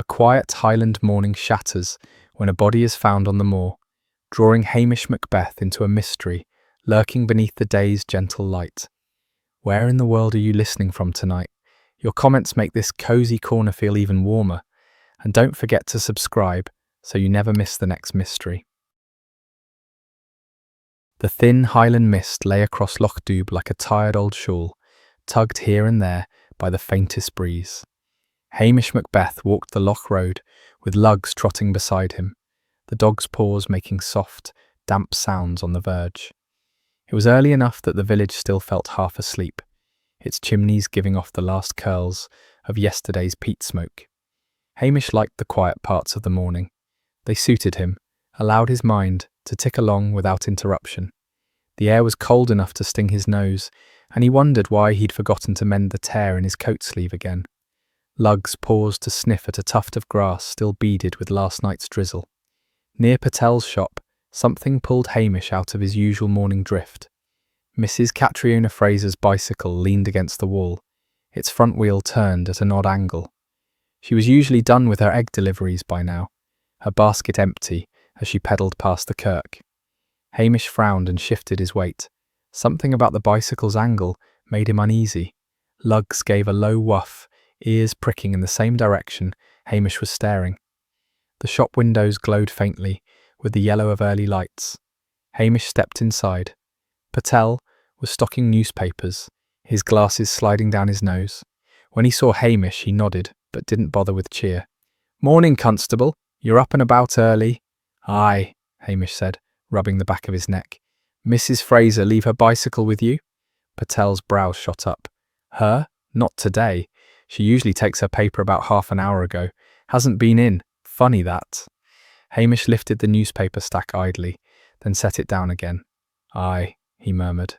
A quiet Highland morning shatters when a body is found on the moor, drawing Hamish Macbeth into a mystery lurking beneath the day's gentle light. Where in the world are you listening from tonight? Your comments make this cozy corner feel even warmer, and don't forget to subscribe so you never miss the next mystery. The thin Highland mist lay across Lochdubh like a tired old shawl, tugged here and there by the faintest breeze. Hamish Macbeth walked the loch road, with Lugs trotting beside him, the dog's paws making soft, damp sounds on the verge. It was early enough that the village still felt half asleep, its chimneys giving off the last curls of yesterday's peat smoke. Hamish liked the quiet parts of the morning. They suited him, allowed his mind to tick along without interruption. The air was cold enough to sting his nose, and he wondered why he'd forgotten to mend the tear in his coat sleeve again. Lugs paused to sniff at a tuft of grass still beaded with last night's drizzle. Near Patel's shop, something pulled Hamish out of his usual morning drift. Mrs. Catriona Fraser's bicycle leaned against the wall, its front wheel turned at an odd angle. She was usually done with her egg deliveries by now, her basket empty as she pedalled past the kirk. Hamish frowned and shifted his weight. Something about the bicycle's angle made him uneasy. Lugs gave a low whuff, ears pricking in the same direction Hamish was staring. The shop windows glowed faintly with the yellow of early lights. Hamish stepped inside. Patel was stocking newspapers, his glasses sliding down his nose. When he saw Hamish, he nodded, but didn't bother with cheer. "Morning, Constable. You're up and about early." "Aye," Hamish said, rubbing the back of his neck. "Mrs. Fraser leave her bicycle with you?" Patel's brows shot up. "Her? Not today. She usually takes her paper about half an hour ago. Hasn't been in. Funny that." Hamish lifted the newspaper stack idly, then set it down again. "Aye," he murmured.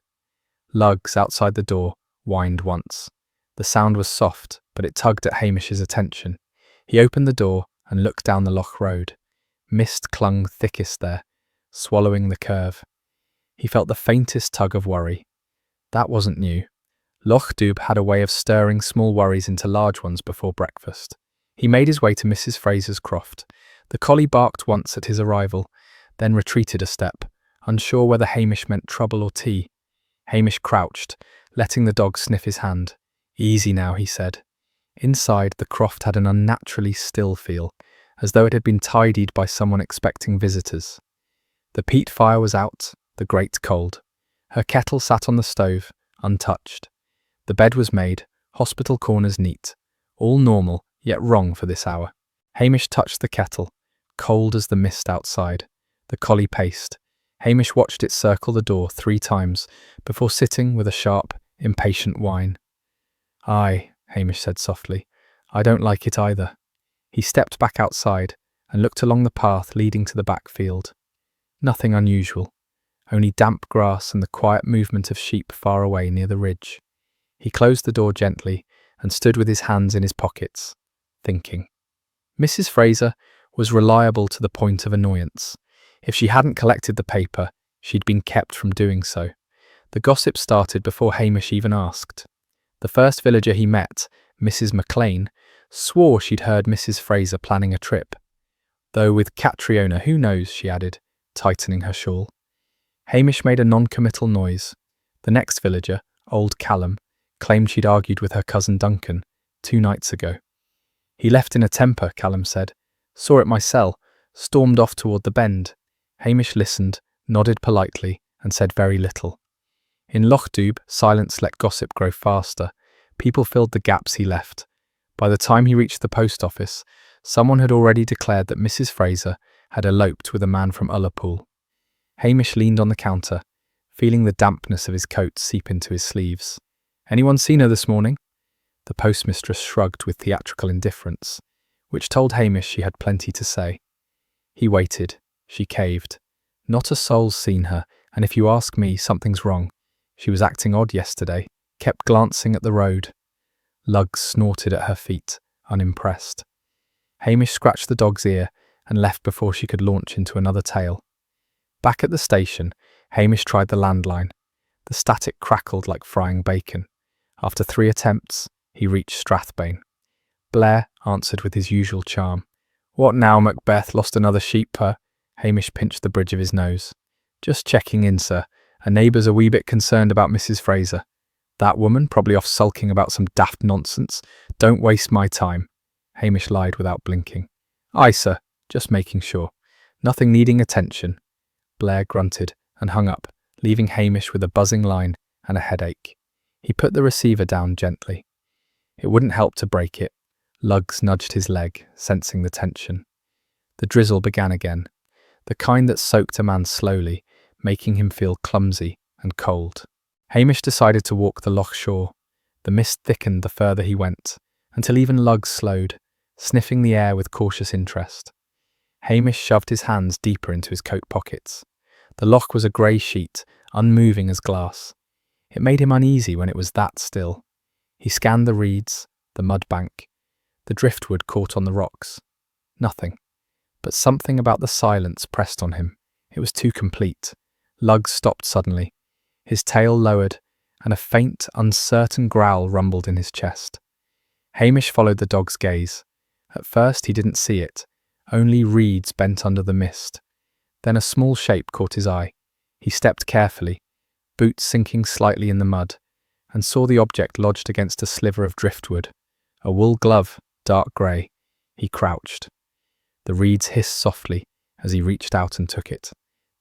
Lugs, outside the door, whined once. The sound was soft, but it tugged at Hamish's attention. He opened the door and looked down the loch road. Mist clung thickest there, swallowing the curve. He felt the faintest tug of worry. That wasn't new. Lochdubh had a way of stirring small worries into large ones before breakfast. He made his way to Mrs. Fraser's croft. The collie barked once at his arrival, then retreated a step, unsure whether Hamish meant trouble or tea. Hamish crouched, letting the dog sniff his hand. "Easy now," he said. Inside, the croft had an unnaturally still feel, as though it had been tidied by someone expecting visitors. The peat fire was out, the grate cold. Her kettle sat on the stove, untouched. The bed was made, hospital corners neat. All normal, yet wrong for this hour. Hamish touched the kettle, cold as the mist outside. The collie paced. Hamish watched it circle the door 3 times before sitting with a sharp, impatient whine. "Aye," Hamish said softly. "I don't like it either." He stepped back outside and looked along the path leading to the back field. Nothing unusual, only damp grass and the quiet movement of sheep far away near the ridge. He closed the door gently and stood with his hands in his pockets, thinking. Mrs. Fraser was reliable to the point of annoyance. If she hadn't collected the paper, she'd been kept from doing so. The gossip started before Hamish even asked. The first villager he met, Mrs. McLean, swore she'd heard Mrs. Fraser planning a trip. Though with Catriona, who knows, she added, tightening her shawl. Hamish made a non-committal noise. The next villager, old Callum, claimed she'd argued with her cousin Duncan 2 nights ago. "He left in a temper," Callum said. "Saw it myself, stormed off toward the bend." Hamish listened, nodded politely, and said very little. In Lochdubh, silence let gossip grow faster. People filled the gaps he left. By the time he reached the post office, someone had already declared that Mrs. Fraser had eloped with a man from Ullapool. Hamish leaned on the counter, feeling the dampness of his coat seep into his sleeves. "Anyone seen her this morning?" The postmistress shrugged with theatrical indifference, which told Hamish she had plenty to say. He waited. She caved. "Not a soul's seen her, and if you ask me, something's wrong. She was acting odd yesterday, kept glancing at the road." Lugs snorted at her feet, unimpressed. Hamish scratched the dog's ear and left before she could launch into another tale. Back at the station, Hamish tried the landline. The static crackled like frying bacon. After 3 attempts, he reached Strathbane. Blair answered with his usual charm. What now, Macbeth? Lost another sheep, per? Hamish pinched the bridge of his nose. Just checking in, sir. A neighbour's a wee bit concerned about Mrs. Fraser. That woman, probably off sulking about some daft nonsense. Don't waste my time. Hamish lied without blinking. Aye, sir. Just making sure. Nothing needing attention. Blair grunted and hung up, leaving Hamish with a buzzing line and a headache. He put the receiver down gently. It wouldn't help to break it. Lugs nudged his leg, sensing the tension. The drizzle began again, the kind that soaked a man slowly, making him feel clumsy and cold. Hamish decided to walk the loch shore. The mist thickened the further he went, until even Lugs slowed, sniffing the air with cautious interest. Hamish shoved his hands deeper into his coat pockets. The loch was a grey sheet, unmoving as glass. It made him uneasy when it was that still. He scanned the reeds, the mud bank. The driftwood caught on the rocks. Nothing. But something about the silence pressed on him. It was too complete. Lugs stopped suddenly. His tail lowered, and a faint, uncertain growl rumbled in his chest. Hamish followed the dog's gaze. At first he didn't see it, only reeds bent under the mist. Then a small shape caught his eye. He stepped carefully, boots sinking slightly in the mud, and saw the object lodged against a sliver of driftwood. A wool glove, dark grey. He crouched. The reeds hissed softly as he reached out and took it.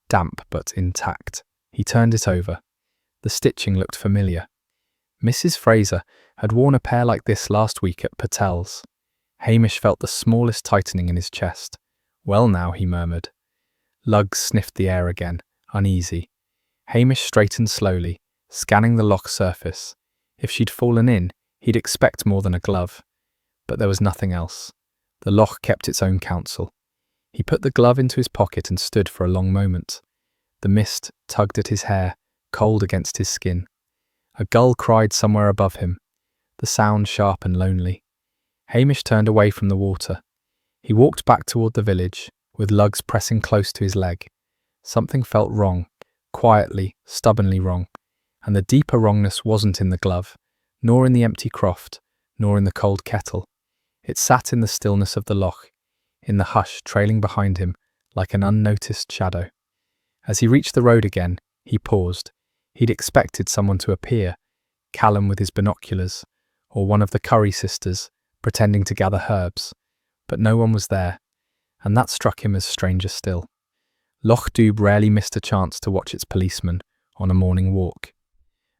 Damp but intact. He turned it over. The stitching looked familiar. Mrs. Fraser had worn a pair like this last week at Patel's. Hamish felt the smallest tightening in his chest. Well now, he murmured. Lugs sniffed the air again, uneasy. Hamish straightened slowly, scanning the loch surface. If she'd fallen in, he'd expect more than a glove. But there was nothing else. The loch kept its own counsel. He put the glove into his pocket and stood for a long moment. The mist tugged at his hair, cold against his skin. A gull cried somewhere above him, the sound sharp and lonely. Hamish turned away from the water. He walked back toward the village, with Lugs pressing close to his leg. Something felt wrong, quietly, stubbornly wrong, and the deeper wrongness wasn't in the glove, nor in the empty croft, nor in the cold kettle. It sat in the stillness of the loch, in the hush trailing behind him like an unnoticed shadow. As he reached the road again, he paused. He'd expected someone to appear, Callum with his binoculars, or one of the Curry sisters, pretending to gather herbs. But no one was there, and that struck him as stranger still. Lochdubh rarely missed a chance to watch its policeman on a morning walk.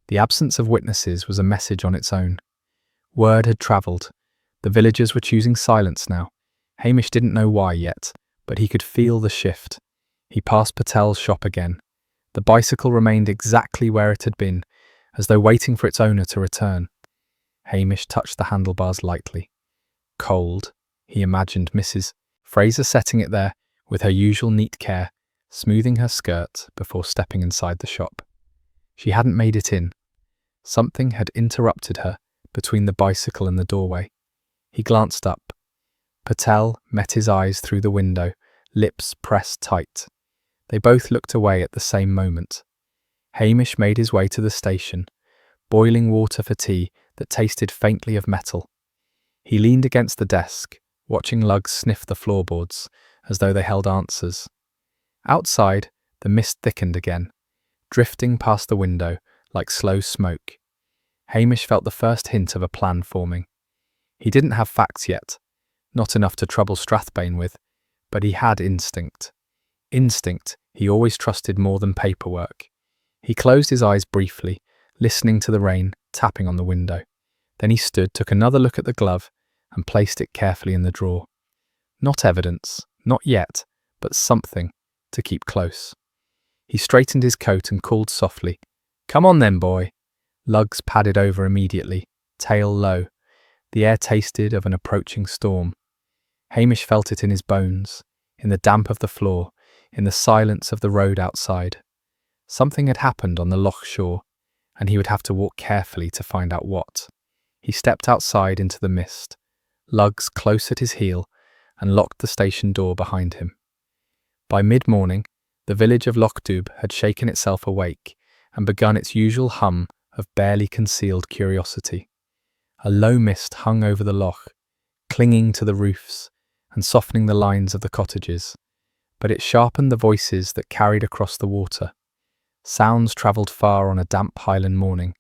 The absence of witnesses was a message on its own. Word had travelled. The villagers were choosing silence now. Hamish didn't know why yet, but he could feel the shift. He passed Patel's shop again. The bicycle remained exactly where it had been, as though waiting for its owner to return. Hamish touched the handlebars lightly. Cold, he imagined Mrs. Fraser setting it there with her usual neat care, smoothing her skirt before stepping inside the shop. She hadn't made it in. Something had interrupted her between the bicycle and the doorway. He glanced up. Patel met his eyes through the window, lips pressed tight. They both looked away at the same moment. Hamish made his way to the station, boiling water for tea that tasted faintly of metal. He leaned against the desk, watching Lugs sniff the floorboards, as though they held answers. Outside, the mist thickened again, drifting past the window like slow smoke. Hamish felt the first hint of a plan forming. He didn't have facts yet, not enough to trouble Strathbane with, but he had instinct. Instinct he always trusted more than paperwork. He closed his eyes briefly, listening to the rain tapping on the window. Then he stood, took another look at the glove, and placed it carefully in the drawer. Not evidence, not yet, but something to keep close. He straightened his coat and called softly, "Come on then, boy." Lugs padded over immediately, tail low. The air tasted of an approaching storm. Hamish felt it in his bones, in the damp of the floor, in the silence of the road outside. Something had happened on the loch shore, and he would have to walk carefully to find out what. He stepped outside into the mist, Lugs close at his heel, and locked the station door behind him. By mid-morning, the village of Lochdubh had shaken itself awake and begun its usual hum of barely concealed curiosity. A low mist hung over the loch, clinging to the roofs and softening the lines of the cottages, but it sharpened the voices that carried across the water. Sounds travelled far on a damp Highland morning,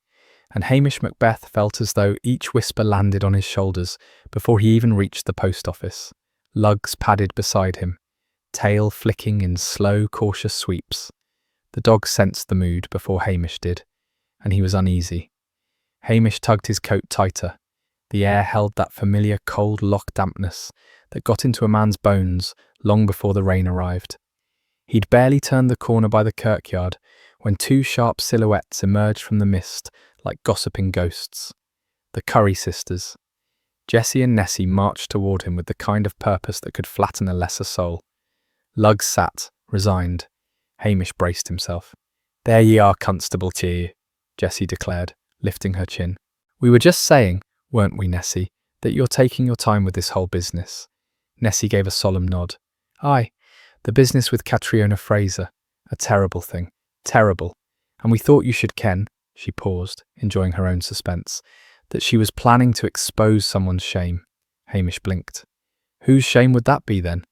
and Hamish Macbeth felt as though each whisper landed on his shoulders before he even reached the post office. Lugs padded beside him, tail flicking in slow, cautious sweeps. The dog sensed the mood before Hamish did, and he was uneasy. Hamish tugged his coat tighter. The air held that familiar cold loch dampness that got into a man's bones long before the rain arrived. He'd barely turned the corner by the kirkyard when two sharp silhouettes emerged from the mist like gossiping ghosts. The Curry sisters. Jessie and Nessie marched toward him with the kind of purpose that could flatten a lesser soul. Lugs sat, resigned. Hamish braced himself. "There ye are, Constable cheer," Jessie declared, lifting her chin. "We were just saying, weren't we, Nessie, that you're taking your time with this whole business?" Nessie gave a solemn nod. "Aye, the business with Catriona Fraser. A terrible thing. Terrible. And we thought you should ken," she paused, enjoying her own suspense, "that she was planning to expose someone's shame." Hamish blinked. "Whose shame would that be, then?"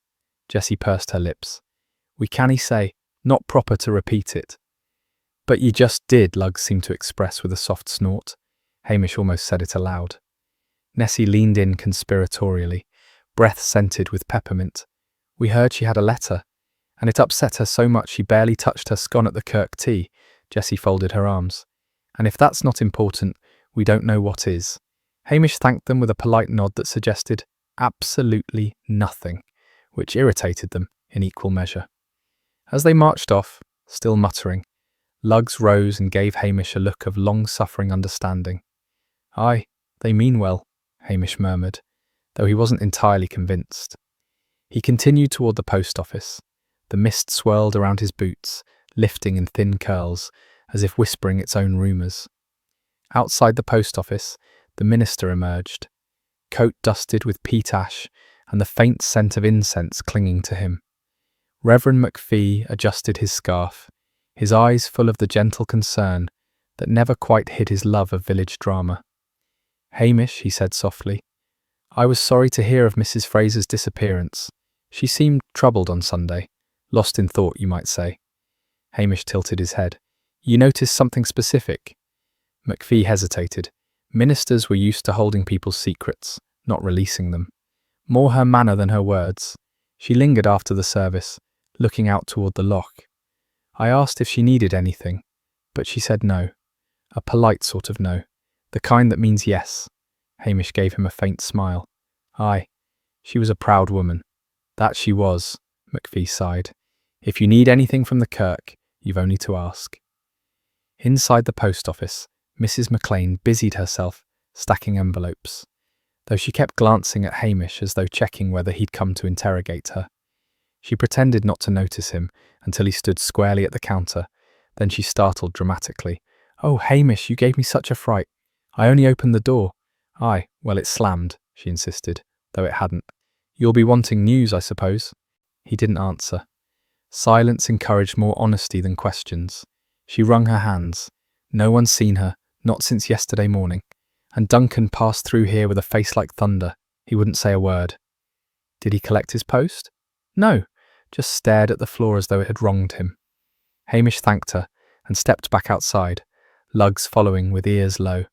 Jessie pursed her lips. "We canny say, not proper to repeat it." "But ye just did," Lugs seemed to express with a soft snort. Hamish almost said it aloud. Nessie leaned in conspiratorially, breath scented with peppermint. "We heard she had a letter, and it upset her so much she barely touched her scone at the kirk tea." Jessie folded her arms. "And if that's not important, we don't know what is." Hamish thanked them with a polite nod that suggested absolutely nothing, which irritated them in equal measure. As they marched off, still muttering, Lugs rose and gave Hamish a look of long-suffering understanding. "Aye, they mean well," Hamish murmured, though he wasn't entirely convinced. He continued toward the post office. The mist swirled around his boots, lifting in thin curls, as if whispering its own rumours. Outside the post office, the minister emerged, coat dusted with peat ash and the faint scent of incense clinging to him. Reverend McPhee adjusted his scarf, his eyes full of the gentle concern that never quite hid his love of village drama. "Hamish," he said softly, "I was sorry to hear of Mrs. Fraser's disappearance. She seemed troubled on Sunday. Lost in thought, you might say." Hamish tilted his head. "You noticed something specific?" McPhee hesitated. Ministers were used to holding people's secrets, not releasing them. More her manner than her words. She lingered after the service, looking out toward the loch. "I asked if she needed anything, but she said no. A polite sort of no. The kind that means yes." Hamish gave him a faint smile. "Aye, she was a proud woman." "That she was," McPhee sighed. "If you need anything from the kirk, you've only to ask." Inside the post office, Mrs. McLean busied herself, stacking envelopes, though she kept glancing at Hamish as though checking whether he'd come to interrogate her. She pretended not to notice him until he stood squarely at the counter. Then she startled dramatically. "Oh, Hamish, you gave me such a fright. I only opened the door." "Aye, well, it slammed," she insisted, though it hadn't. "You'll be wanting news, I suppose?" He didn't answer. Silence encouraged more honesty than questions. She wrung her hands. No one's seen her, not since yesterday morning. And Duncan passed through here with a face like thunder. He wouldn't say a word. Did he collect his post? No, just stared at the floor as though it had wronged him. Hamish thanked her and stepped back outside, Lugs following with ears low.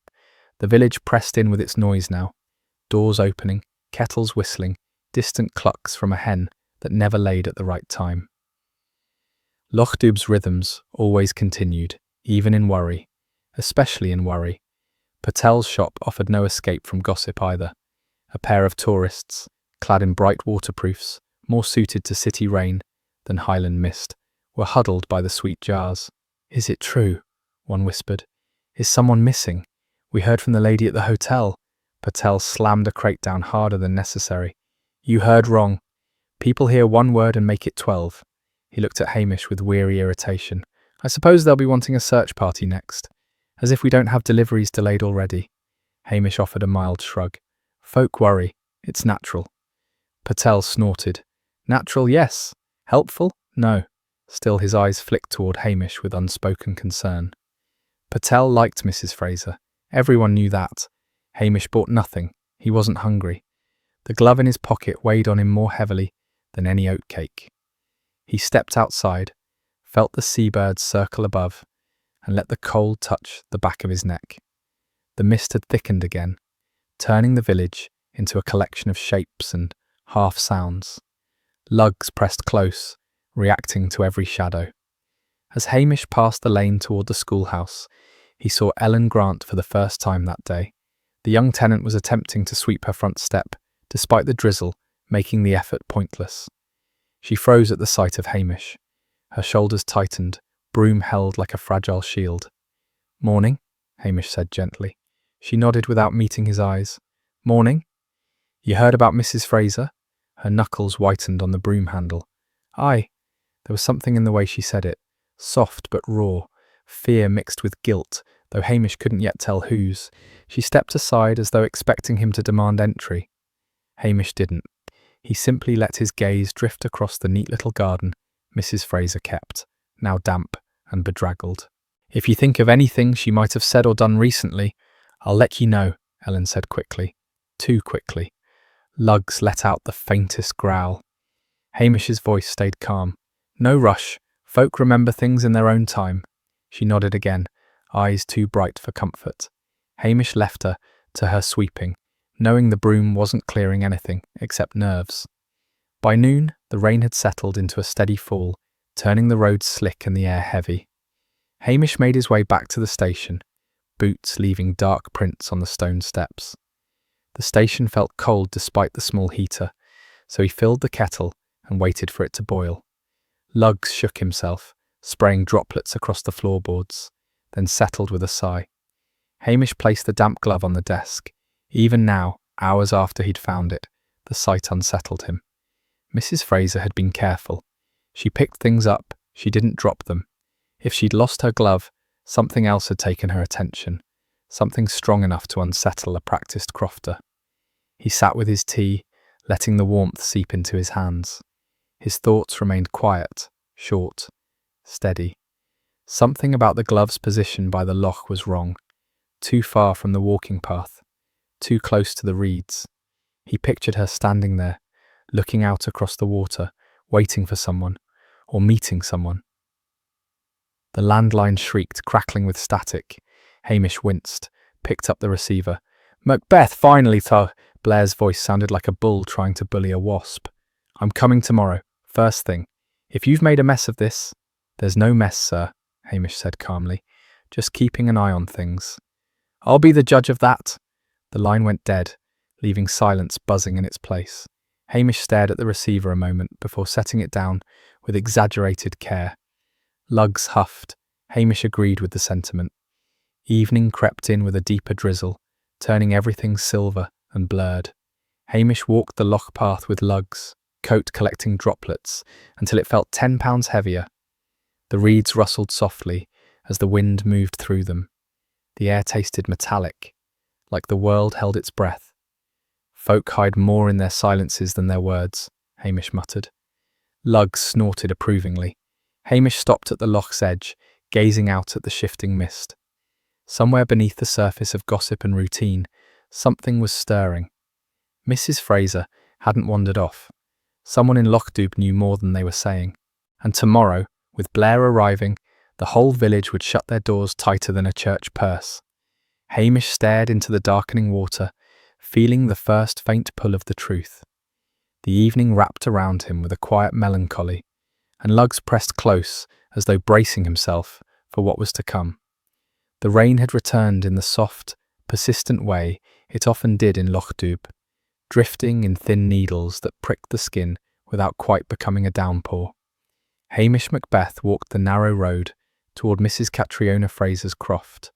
The village pressed in with its noise now. Doors opening, kettles whistling, distant clucks from a hen that never laid at the right time. Lochdubh's rhythms always continued, even in worry, especially in worry. Patel's shop offered no escape from gossip either. A pair of tourists, clad in bright waterproofs, more suited to city rain than Highland mist, were huddled by the sweet jars. "Is it true?" one whispered. "Is someone missing? We heard from the lady at the hotel." Patel slammed a crate down harder than necessary. "You heard wrong. People hear one word and make it 12. He looked at Hamish with weary irritation. "I suppose they'll be wanting a search party next. As if we don't have deliveries delayed already." Hamish offered a mild shrug. "Folk worry. It's natural." Patel snorted. "Natural, yes. Helpful? No." Still his eyes flicked toward Hamish with unspoken concern. Patel liked Mrs. Fraser. Everyone knew that. Hamish bought nothing. He wasn't hungry. The glove in his pocket weighed on him more heavily than any oatcake. He stepped outside, felt the seabirds circle above, and let the cold touch the back of his neck. The mist had thickened again, turning the village into a collection of shapes and half sounds. Lugs pressed close, reacting to every shadow. As Hamish passed the lane toward the schoolhouse, he saw Ellen Grant for the first time that day. The young tenant was attempting to sweep her front step, despite the drizzle, making the effort pointless. She froze at the sight of Hamish. Her shoulders tightened, broom held like a fragile shield. "Morning," Hamish said gently. She nodded without meeting his eyes. "Morning. You heard about Mrs. Fraser?" Her knuckles whitened on the broom handle. "Aye." There was something in the way she said it, soft but raw, fear mixed with guilt, though Hamish couldn't yet tell whose. She stepped aside as though expecting him to demand entry. Hamish didn't. He simply let his gaze drift across the neat little garden Mrs. Fraser kept, now damp and bedraggled. "If you think of anything she might have said or done recently, I'll let you know," Ellen said quickly. Too quickly. Lugs let out the faintest growl. Hamish's voice stayed calm. "No rush. Folk remember things in their own time." She nodded again, eyes too bright for comfort. Hamish left her to her sweeping, knowing the broom wasn't clearing anything except nerves. By noon, the rain had settled into a steady fall, turning the roads slick and the air heavy. Hamish made his way back to the station, boots leaving dark prints on the stone steps. The station felt cold despite the small heater, so he filled the kettle and waited for it to boil. Lugs shook himself, spraying droplets across the floorboards, then settled with a sigh. Hamish placed the damp glove on the desk. Even now, hours after he'd found it, the sight unsettled him. Mrs. Fraser had been careful. She picked things up, she didn't drop them. If she'd lost her glove, something else had taken her attention, something strong enough to unsettle a practiced crofter. He sat with his tea, letting the warmth seep into his hands. His thoughts remained quiet, short, steady. Something about the glove's position by the loch was wrong. Too far from the walking path, too close to the reeds. He pictured her standing there, looking out across the water, waiting for someone, or meeting someone. The landline shrieked, crackling with static. Hamish winced, picked up the receiver. "Macbeth, finally, Tug!" Blair's voice sounded like a bull trying to bully a wasp. "I'm coming tomorrow, first thing. If you've made a mess of this—" "There's no mess, sir," Hamish said calmly. "Just keeping an eye on things." "I'll be the judge of that." The line went dead, leaving silence buzzing in its place. Hamish stared at the receiver a moment before setting it down with exaggerated care. Lugs huffed. Hamish agreed with the sentiment. Evening crept in with a deeper drizzle, turning everything silver and blurred. Hamish walked the loch path with Lugs, coat collecting droplets, until it felt 10 pounds heavier. The reeds rustled softly as the wind moved through them. The air tasted metallic, like the world held its breath. "Folk hide more in their silences than their words," Hamish muttered. Lugs snorted approvingly. Hamish stopped at the loch's edge, gazing out at the shifting mist. Somewhere beneath the surface of gossip and routine, something was stirring. Mrs. Fraser hadn't wandered off. Someone in Lochdubh knew more than they were saying. And tomorrow, with Blair arriving, the whole village would shut their doors tighter than a church purse. Hamish stared into the darkening water, feeling the first faint pull of the truth. The evening wrapped around him with a quiet melancholy, and Lugs pressed close as though bracing himself for what was to come. The rain had returned in the soft, persistent way it often did in Lochdubh, drifting in thin needles that pricked the skin without quite becoming a downpour. Hamish Macbeth walked the narrow road toward Mrs. Catriona Fraser's croft,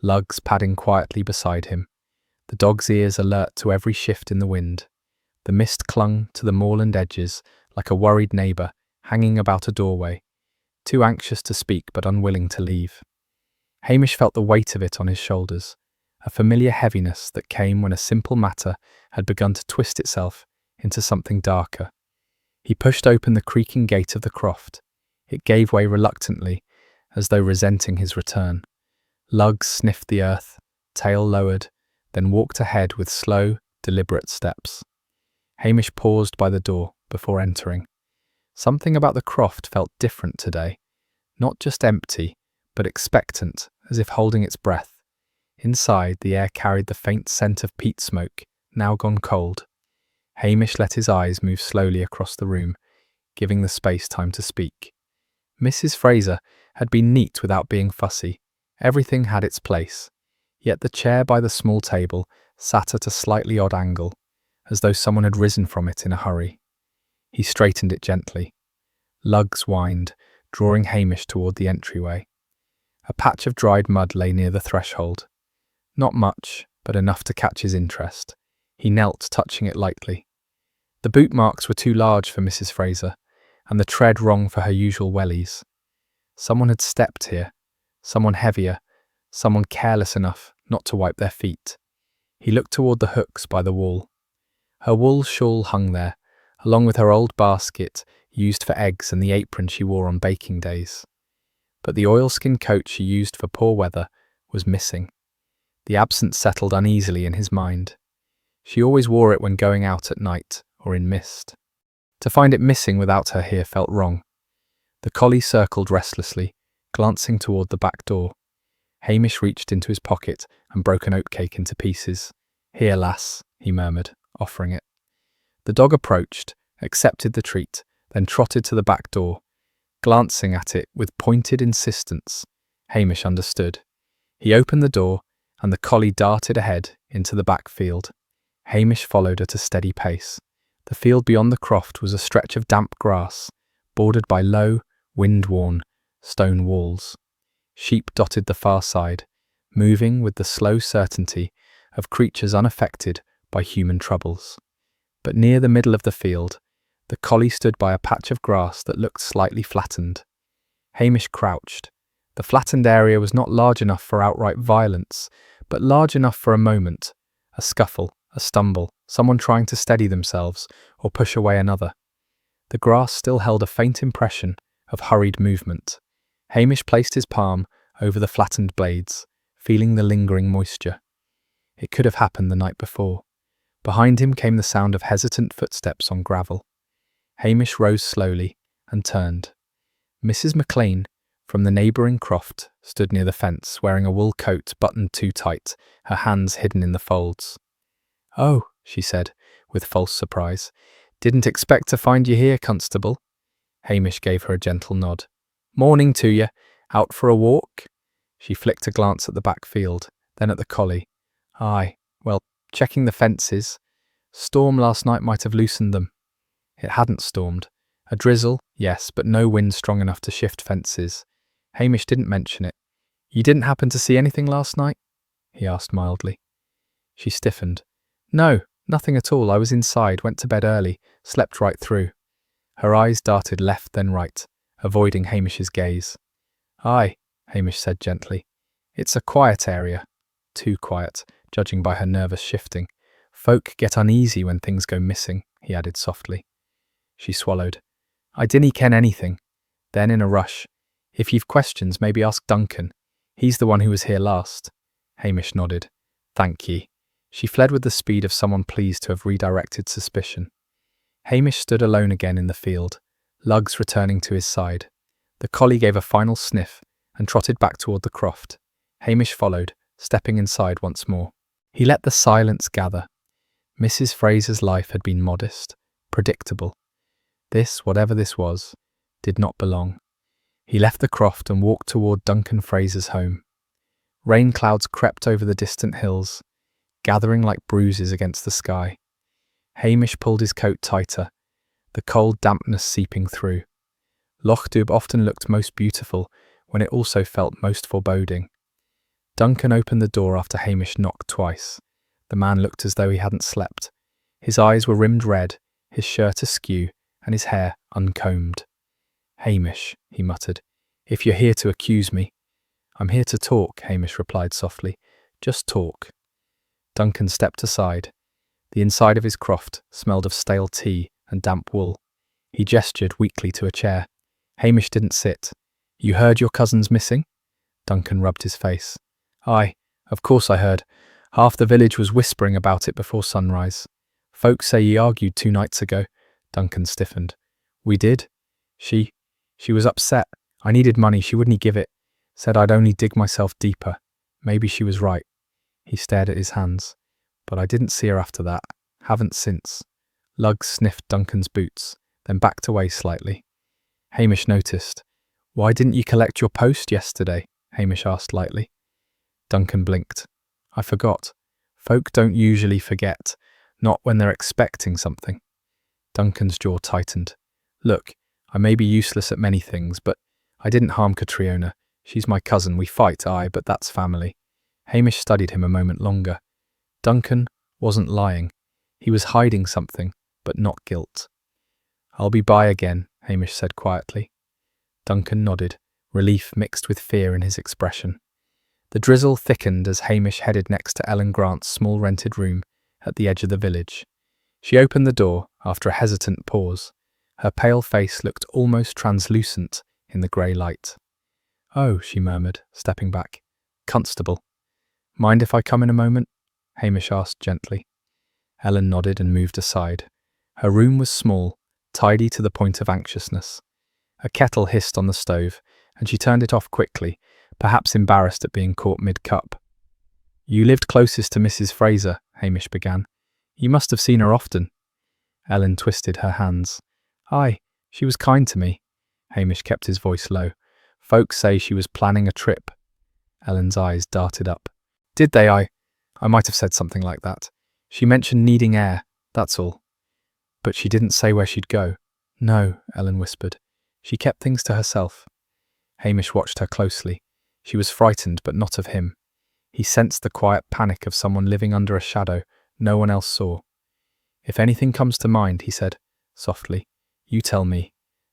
Lugs padding quietly beside him, the dog's ears alert to every shift in the wind. The mist clung to the moorland edges like a worried neighbour hanging about a doorway, too anxious to speak but unwilling to leave. Hamish felt the weight of it on his shoulders, a familiar heaviness that came when a simple matter had begun to twist itself into something darker. He pushed open the creaking gate of the croft. It gave way reluctantly, as though resenting his return. Lugs sniffed the earth, tail lowered, then walked ahead with slow, deliberate steps. Hamish paused by the door before entering. Something about the croft felt different today. Not just empty, but expectant, as if holding its breath. Inside, the air carried the faint scent of peat smoke, now gone cold. Hamish let his eyes move slowly across the room, giving the space time to speak. Mrs. Fraser had been neat without being fussy. Everything had its place. Yet the chair by the small table sat at a slightly odd angle, as though someone had risen from it in a hurry. He straightened it gently. Lugs whined, drawing Hamish toward the entryway. A patch of dried mud lay near the threshold. Not much, but enough to catch his interest. He knelt, touching it lightly. The boot marks were too large for Mrs. Fraser, and the tread wrong for her usual wellies. Someone had stepped here, someone heavier, someone careless enough not to wipe their feet. He looked toward the hooks by the wall. Her wool shawl hung there, along with her old basket used for eggs and the apron she wore on baking days. But the oilskin coat she used for poor weather was missing. The absence settled uneasily in his mind. She always wore it when going out at night or in mist. To find it missing without her here felt wrong. The collie circled restlessly, glancing toward the back door. Hamish reached into his pocket and broke an oatcake into pieces. "Here, lass," he murmured, offering it. The dog approached, accepted the treat, then trotted to the back door, glancing at it with pointed insistence. Hamish understood. He opened the door, and the collie darted ahead into the back field. Hamish followed at a steady pace. The field beyond the croft was a stretch of damp grass, bordered by low, wind-worn stone walls. Sheep dotted the far side, moving with the slow certainty of creatures unaffected by human troubles. But near the middle of the field, the collie stood by a patch of grass that looked slightly flattened. Hamish crouched. The flattened area was not large enough for outright violence, but large enough for a moment, a scuffle, a stumble, someone trying to steady themselves or push away another. The grass still held a faint impression of hurried movement. Hamish placed his palm over the flattened blades, feeling the lingering moisture. It could have happened the night before. Behind him came the sound of hesitant footsteps on gravel. Hamish rose slowly and turned. Mrs. McLean, from the neighbouring croft, stood near the fence, wearing a wool coat buttoned too tight, her hands hidden in the folds. "Oh," she said, with false surprise. "Didn't expect to find you here, Constable." Hamish gave her a gentle nod. "Morning to you. Out for a walk?" She flicked a glance at the back field, then at the collie. "Aye, well, checking the fences. Storm last night might have loosened them." It hadn't stormed. A drizzle, yes, but no wind strong enough to shift fences. Hamish didn't mention it. "You didn't happen to see anything last night?" he asked mildly. She stiffened. "No, nothing at all. I was inside, went to bed early, slept right through." Her eyes darted left then right, avoiding Hamish's gaze. "Aye," Hamish said gently. "It's a quiet area. Too quiet, judging by her nervous shifting. Folk get uneasy when things go missing," he added softly. She swallowed. "I dinna ken anything." Then, in a rush, "If you've questions, maybe ask Duncan. He's the one who was here last." Hamish nodded. "Thank ye." She fled with the speed of someone pleased to have redirected suspicion. Hamish stood alone again in the field, Lugs returning to his side. The collie gave a final sniff and trotted back toward the croft. Hamish followed, stepping inside once more. He let the silence gather. Mrs. Fraser's life had been modest, predictable. This, whatever this was, did not belong. He left the croft and walked toward Duncan Fraser's home. Rain clouds crept over the distant hills, gathering like bruises against the sky. Hamish pulled his coat tighter, the cold dampness seeping through. Lochdubh often looked most beautiful when it also felt most foreboding. Duncan opened the door after Hamish knocked twice. The man looked as though he hadn't slept. His eyes were rimmed red, his shirt askew, and his hair uncombed. "Hamish," he muttered, "if you're here to accuse me." "I'm here to talk," Hamish replied softly. "Just talk." Duncan stepped aside. The inside of his croft smelled of stale tea and damp wool. He gestured weakly to a chair. Hamish didn't sit. "You heard your cousin's missing?" Duncan rubbed his face. "Aye, of course I heard. Half the village was whispering about it before sunrise. Folks say ye argued 2 nights ago. Duncan stiffened. We did. She was upset. I needed money, she wouldn't give it. Said I'd only dig myself deeper. Maybe she was right. He stared at his hands. But I didn't see her after that. Haven't since. Lugs sniffed Duncan's boots, then backed away slightly. Hamish noticed. Why didn't you collect your post yesterday? Hamish asked lightly. Duncan blinked. I forgot. Folk don't usually forget, not when they're expecting something. Duncan's jaw tightened. Look, I may be useless at many things, but I didn't harm Catriona. She's my cousin. We fight, aye, but that's family. Hamish studied him a moment longer. Duncan wasn't lying. He was hiding something, but not guilt. I'll be by again, Hamish said quietly. Duncan nodded, relief mixed with fear in his expression. The drizzle thickened as Hamish headed next to Ellen Grant's small rented room at the edge of the village. She opened the door after a hesitant pause. Her pale face looked almost translucent in the grey light. Oh, she murmured, stepping back. Constable. Mind if I come in a moment? Hamish asked gently. Ellen nodded and moved aside. Her room was small, tidy to the point of anxiousness. A kettle hissed on the stove, and she turned it off quickly, perhaps embarrassed at being caught mid-cup. You lived closest to Mrs. Fraser, Hamish began. You must have seen her often. Ellen twisted her hands. Aye, she was kind to me. Hamish kept his voice low. Folks say she was planning a trip. Ellen's eyes darted up. Did they? I might have said something like that. She mentioned needing air, that's all. But she didn't say where she'd go. No, Ellen whispered. She kept things to herself. Hamish watched her closely. She was frightened, but not of him. He sensed the quiet panic of someone living under a shadow no one else saw. If anything comes to mind, he said, softly, you tell me.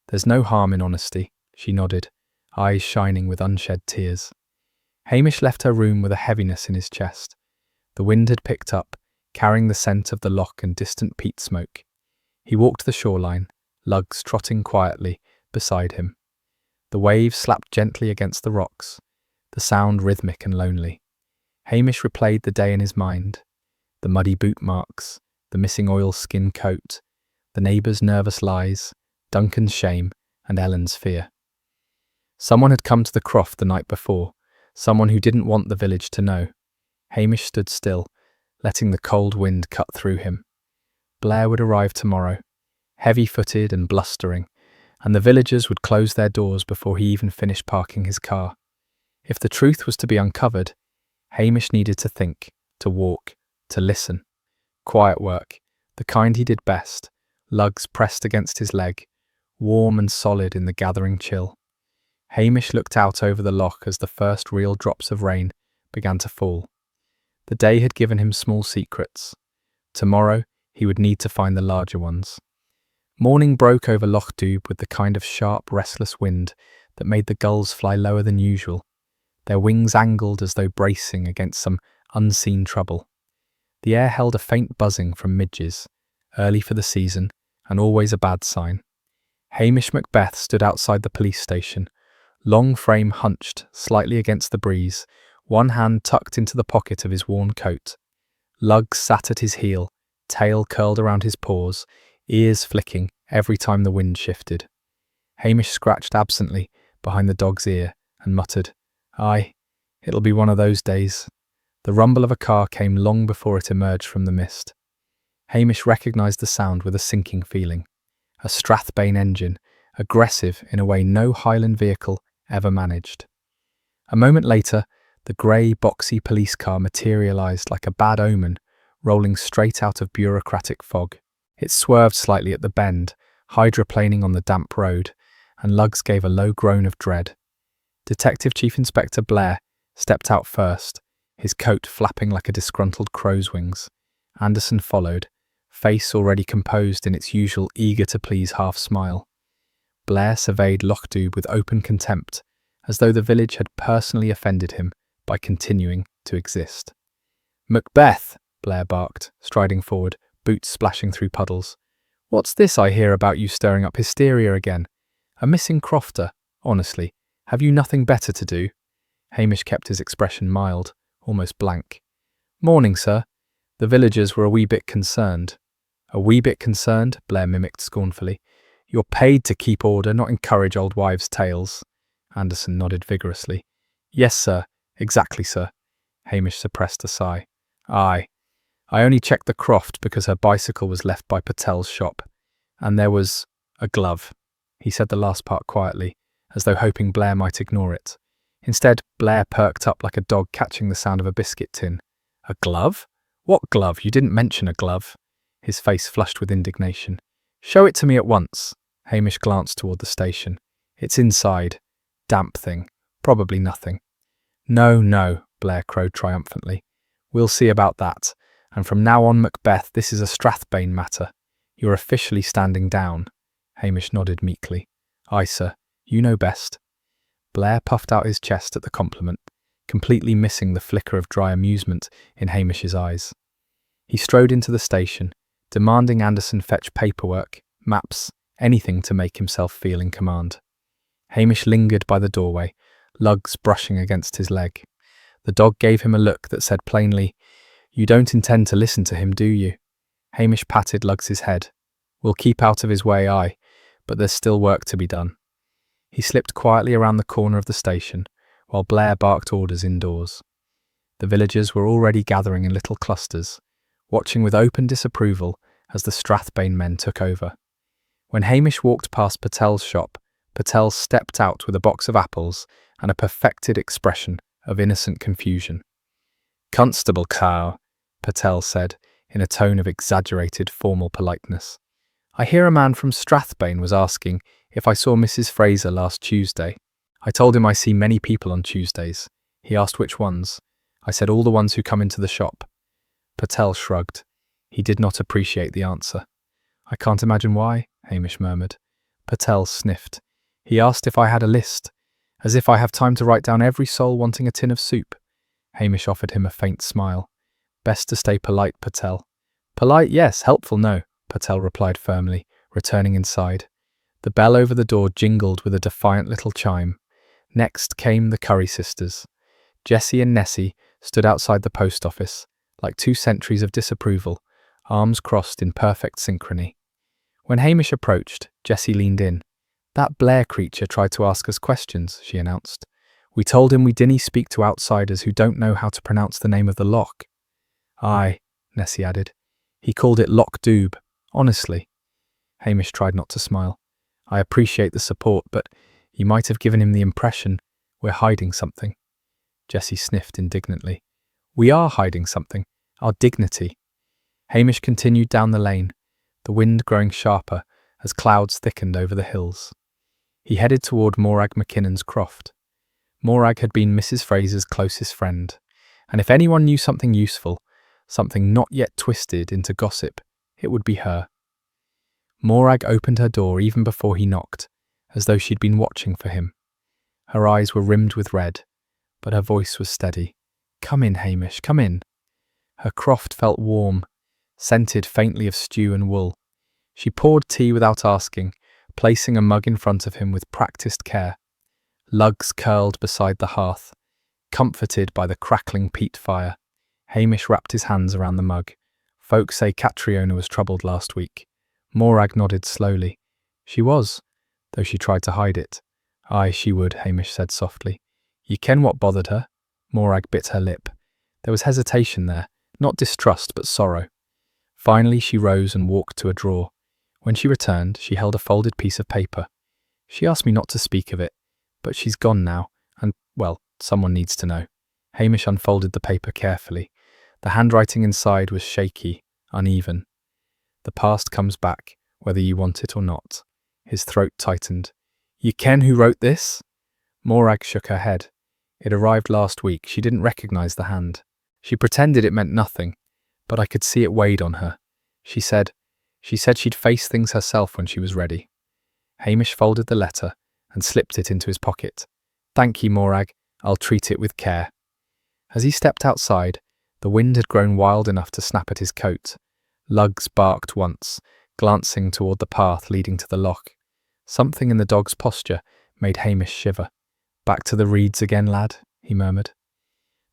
There's no harm in honesty, she nodded, eyes shining with unshed tears. Hamish left her room with a heaviness in his chest. The wind had picked up, carrying the scent of the loch and distant peat smoke. He walked the shoreline, Lugs trotting quietly beside him. The waves slapped gently against the rocks, the sound rhythmic and lonely. Hamish replayed the day in his mind. The muddy boot marks, the missing oilskin coat, the neighbours' nervous lies, Duncan's shame, and Ellen's fear. Someone had come to the croft the night before, someone who didn't want the village to know. Hamish stood still, letting the cold wind cut through him. Blair would arrive tomorrow, heavy-footed and blustering, and the villagers would close their doors before he even finished parking his car. If the truth was to be uncovered, Hamish needed to think, to walk, to listen. Quiet work, the kind he did best, Lugs pressed against his leg, warm and solid in the gathering chill. Hamish looked out over the loch as the first real drops of rain began to fall. The day had given him small secrets. Tomorrow, he would need to find the larger ones. Morning broke over Lochdubh with the kind of sharp, restless wind that made the gulls fly lower than usual, their wings angled as though bracing against some unseen trouble. The air held a faint buzzing from midges, early for the season, and always a bad sign. Hamish Macbeth stood outside the police station, long frame hunched slightly against the breeze, one hand tucked into the pocket of his worn coat. Lugs sat at his heel, tail curled around his paws, ears flicking every time the wind shifted. Hamish scratched absently behind the dog's ear and muttered, Aye, it'll be one of those days. The rumble of a car came long before it emerged from the mist. Hamish recognised the sound with a sinking feeling. A Strathbane engine, aggressive in a way no Highland vehicle ever managed. A moment later, the grey, boxy police car materialised like a bad omen, rolling straight out of bureaucratic fog. It swerved slightly at the bend, hydroplaning on the damp road, and Lugs gave a low groan of dread. Detective Chief Inspector Blair stepped out first, his coat flapping like a disgruntled crow's wings. Anderson followed, face already composed in its usual eager-to-please half-smile. Blair surveyed Lochdubh with open contempt, as though the village had personally offended him by continuing to exist. Macbeth, Blair barked, striding forward, boots splashing through puddles. What's this I hear about you stirring up hysteria again? A missing crofter, honestly. Have you nothing better to do? Hamish kept his expression mild, almost blank. Morning, sir. The villagers were a wee bit concerned. A wee bit concerned, Blair mimicked scornfully. You're paid to keep order, not encourage old wives' tales. Anderson nodded vigorously. Yes, sir. Exactly, sir. Hamish suppressed a sigh. Aye. I only checked the croft because her bicycle was left by Patel's shop. And there was a glove. He said the last part quietly, as though hoping Blair might ignore it. Instead, Blair perked up like a dog catching the sound of a biscuit tin. A glove? What glove? You didn't mention a glove. His face flushed with indignation. Show it to me at once. Hamish glanced toward the station. It's inside. Damp thing. Probably nothing. No, Blair crowed triumphantly. We'll see about that. And from now on, Macbeth, this is a Strathbane matter. You're officially standing down. Hamish nodded meekly. Aye, sir. You know best. Blair puffed out his chest at the compliment, completely missing the flicker of dry amusement in Hamish's eyes. He strode into the station, demanding Anderson fetch paperwork, maps, anything to make himself feel in command. Hamish lingered by the doorway, Lugs brushing against his leg. The dog gave him a look that said plainly, You don't intend to listen to him, do you? Hamish patted Lugs's head. We'll keep out of his way, aye, but there's still work to be done. He slipped quietly around the corner of the station, while Blair barked orders indoors. The villagers were already gathering in little clusters, watching with open disapproval as the Strathbane men took over. When Hamish walked past Patel's shop, Patel stepped out with a box of apples and a perfected expression of innocent confusion. Constable cow, Patel said, in a tone of exaggerated formal politeness. I hear a man from Strathbane was asking if I saw Mrs. Fraser last Tuesday. I told him I see many people on Tuesdays. He asked which ones. I said all the ones who come into the shop. Patel shrugged. He did not appreciate the answer. I can't imagine why, Hamish murmured. Patel sniffed. He asked if I had a list, as if I have time to write down every soul wanting a tin of soup. Hamish offered him a faint smile. Best to stay polite, Patel. Polite, yes. Helpful, no, Patel replied firmly, returning inside. The bell over the door jingled with a defiant little chime. Next came the Curry sisters. Jessie and Nessie stood outside the post office, like two sentries of disapproval, arms crossed in perfect synchrony. When Hamish approached, Jessie leaned in. That Blair creature tried to ask us questions, she announced. We told him we didn't speak to outsiders who don't know how to pronounce the name of the loch. Aye, Nessie added. He called it Lochdubh, honestly. Hamish tried not to smile. I appreciate the support, but you might have given him the impression we're hiding something. Jessie sniffed indignantly. We are hiding something, our dignity. Hamish continued down the lane, the wind growing sharper as clouds thickened over the hills. He headed toward Morag McKinnon's croft. Morag had been Mrs. Fraser's closest friend, and if anyone knew something useful, something not yet twisted into gossip, it would be her. Morag opened her door even before he knocked, as though she'd been watching for him. Her eyes were rimmed with red, but her voice was steady. Come in, Hamish, come in. Her croft felt warm, scented faintly of stew and wool. She poured tea without asking, placing a mug in front of him with practiced care. Lugs curled beside the hearth, comforted by the crackling peat fire. Hamish wrapped his hands around the mug. Folks say Catriona was troubled last week. Morag nodded slowly. She was, though she tried to hide it. Aye, she would, Hamish said softly. Ye ken what bothered her? Morag bit her lip. There was hesitation there, not distrust but sorrow. Finally she rose and walked to a drawer. When she returned, she held a folded piece of paper. She asked me not to speak of it, but she's gone now, and, well, someone needs to know. Hamish unfolded the paper carefully. The handwriting inside was shaky, uneven. The past comes back, whether you want it or not. His throat tightened. Ye ken who wrote this? Morag shook her head. It arrived last week. She didn't recognise the hand. She pretended it meant nothing, but I could see it weighed on her. She said she'd face things herself when she was ready. Hamish folded the letter and slipped it into his pocket. Thank ye, Morag. I'll treat it with care. As he stepped outside, the wind had grown wild enough to snap at his coat. Lugs barked once, glancing toward the path leading to the loch. Something in the dog's posture made Hamish shiver. Back to the reeds again, lad, he murmured.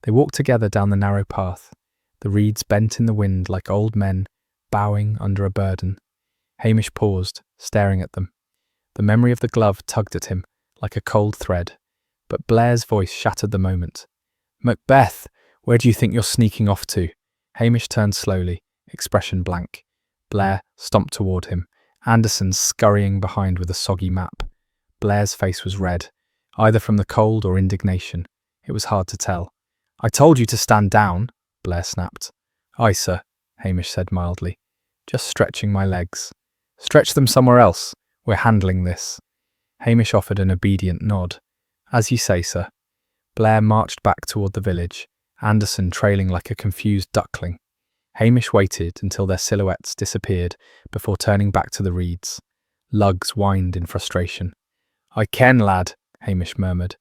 They walked together down the narrow path, the reeds bent in the wind like old men bowing under a burden. Hamish paused, staring at them. The memory of the glove tugged at him like a cold thread, but Blair's voice shattered the moment. "Macbeth, where do you think you're sneaking off to?" Hamish turned slowly, expression blank. Blair stomped toward him, Anderson scurrying behind with a soggy map. Blair's face was red, either from the cold or indignation. It was hard to tell. "I told you to stand down," Blair snapped. "Aye, sir," Hamish said mildly. "Just stretching my legs." "Stretch them somewhere else. We're handling this." Hamish offered an obedient nod. "As you say, sir." Blair marched back toward the village, Anderson trailing like a confused duckling. Hamish waited until their silhouettes disappeared before turning back to the reeds. Lugs whined in frustration. "I ken, lad," Hamish murmured.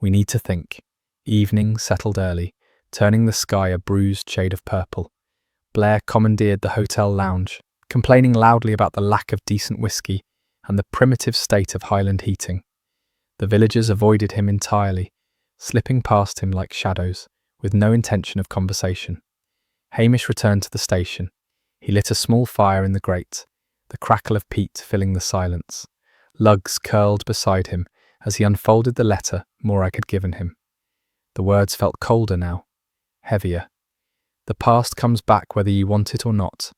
"We need to think." Evening settled early, turning the sky a bruised shade of purple. Blair commandeered the hotel lounge, complaining loudly about the lack of decent whiskey and the primitive state of Highland heating. The villagers avoided him entirely, slipping past him like shadows, with no intention of conversation. Hamish returned to the station. He lit a small fire in the grate, the crackle of peat filling the silence. Lugs curled beside him as he unfolded the letter Morag had given him. The words felt colder now, heavier. "The past comes back whether you want it or not."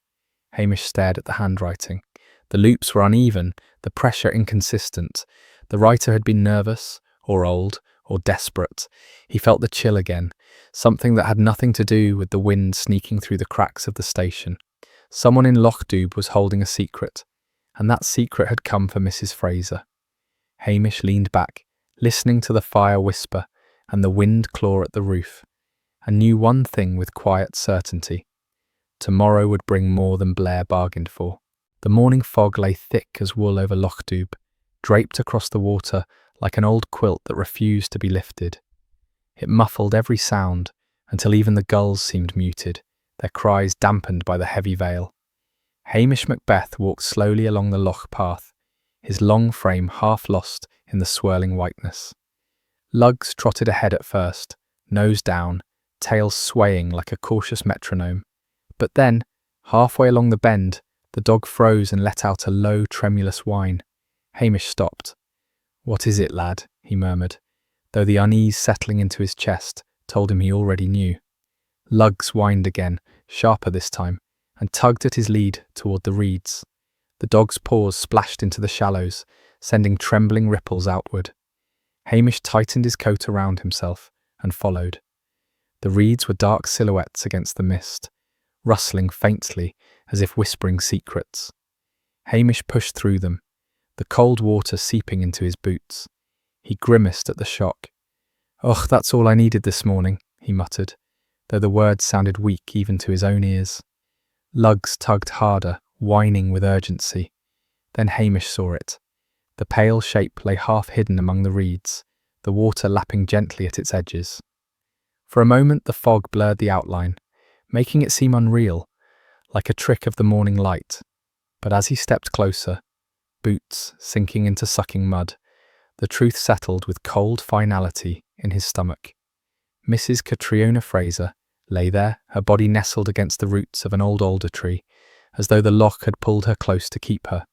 Hamish stared at the handwriting. The loops were uneven, the pressure inconsistent. The writer had been nervous, or old, or desperate. He felt the chill again, something that had nothing to do with the wind sneaking through the cracks of the station. Someone in Lochdubh was holding a secret, and that secret had come for Mrs. Fraser. Hamish leaned back, listening to the fire whisper and the wind claw at the roof, and knew one thing with quiet certainty. Tomorrow would bring more than Blair bargained for. The morning fog lay thick as wool over Lochdubh, draped across the water like an old quilt that refused to be lifted. It muffled every sound until even the gulls seemed muted, their cries dampened by the heavy veil. Hamish Macbeth walked slowly along the loch path, his long frame half lost in the swirling whiteness. Lugs trotted ahead at first, nose down, tail swaying like a cautious metronome. But then, halfway along the bend, the dog froze and let out a low, tremulous whine. Hamish stopped. "What is it, lad?" he murmured, though the unease settling into his chest told him he already knew. Lugs whined again, sharper this time, and tugged at his lead toward the reeds. The dog's paws splashed into the shallows, sending trembling ripples outward. Hamish tightened his coat around himself and followed. The reeds were dark silhouettes against the mist, rustling faintly as if whispering secrets. Hamish pushed through them, the cold water seeping into his boots. He grimaced at the shock. "Och, that's all I needed this morning," he muttered, though the words sounded weak even to his own ears. Lugs tugged harder, whining with urgency. Then Hamish saw it. The pale shape lay half hidden among the reeds, the water lapping gently at its edges. For a moment the fog blurred the outline, making it seem unreal, like a trick of the morning light. But as he stepped closer, boots sinking into sucking mud, the truth settled with cold finality in his stomach. Mrs. Catriona Fraser lay there, her body nestled against the roots of an old alder tree, as though the loch had pulled her close to keep her.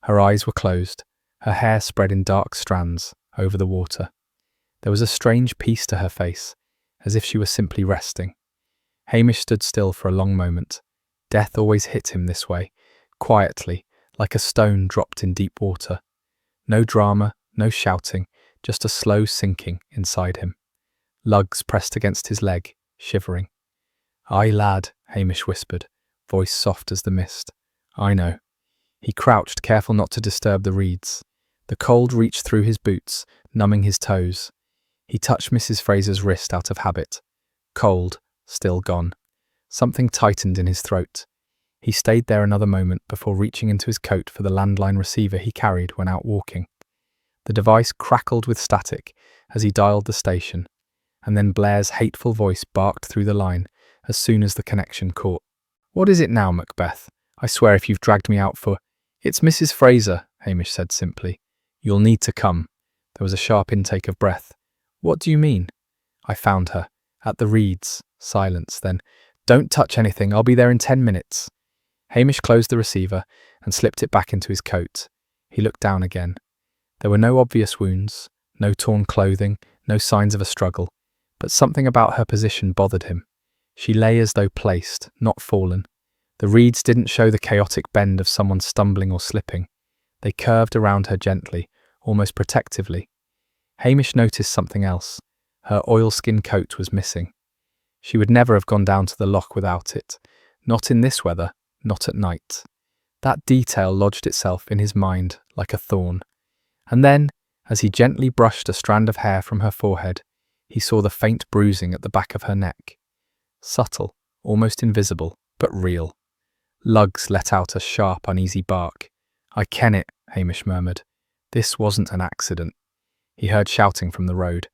Her eyes were closed, her hair spread in dark strands over the water. There was a strange peace to her face, as if she were simply resting. Hamish stood still for a long moment. Death always hit him this way, quietly, like a stone dropped in deep water. No drama, no shouting, just a slow sinking inside him. Lugs pressed against his leg, shivering. "Aye, lad," Hamish whispered, voice soft as the mist. "I know." He crouched, careful not to disturb the reeds. The cold reached through his boots, numbing his toes. He touched Mrs. Fraser's wrist out of habit. Cold, still gone. Something tightened in his throat. He stayed there another moment before reaching into his coat for the landline receiver he carried when out walking. The device crackled with static as he dialed the station, and then Blair's hateful voice barked through the line as soon as the connection caught. "What is it now, Macbeth? I swear if you've dragged me out for—" "It's Mrs. Fraser," Hamish said simply. "You'll need to come." There was a sharp intake of breath. "What do you mean?" "I found her. At the reeds." Silence, then. "Don't touch anything. I'll be there in 10 minutes." Hamish closed the receiver and slipped it back into his coat. He looked down again. There were no obvious wounds, no torn clothing, no signs of a struggle, but something about her position bothered him. She lay as though placed, not fallen. The reeds didn't show the chaotic bend of someone stumbling or slipping. They curved around her gently, almost protectively. Hamish noticed something else. Her oilskin coat was missing. She would never have gone down to the loch without it. Not in this weather, not at night. That detail lodged itself in his mind like a thorn. And then, as he gently brushed a strand of hair from her forehead, he saw the faint bruising at the back of her neck. Subtle, almost invisible, but real. Lugs let out a sharp, uneasy bark. "I ken it," Hamish murmured. This wasn't an accident. He heard shouting from the road,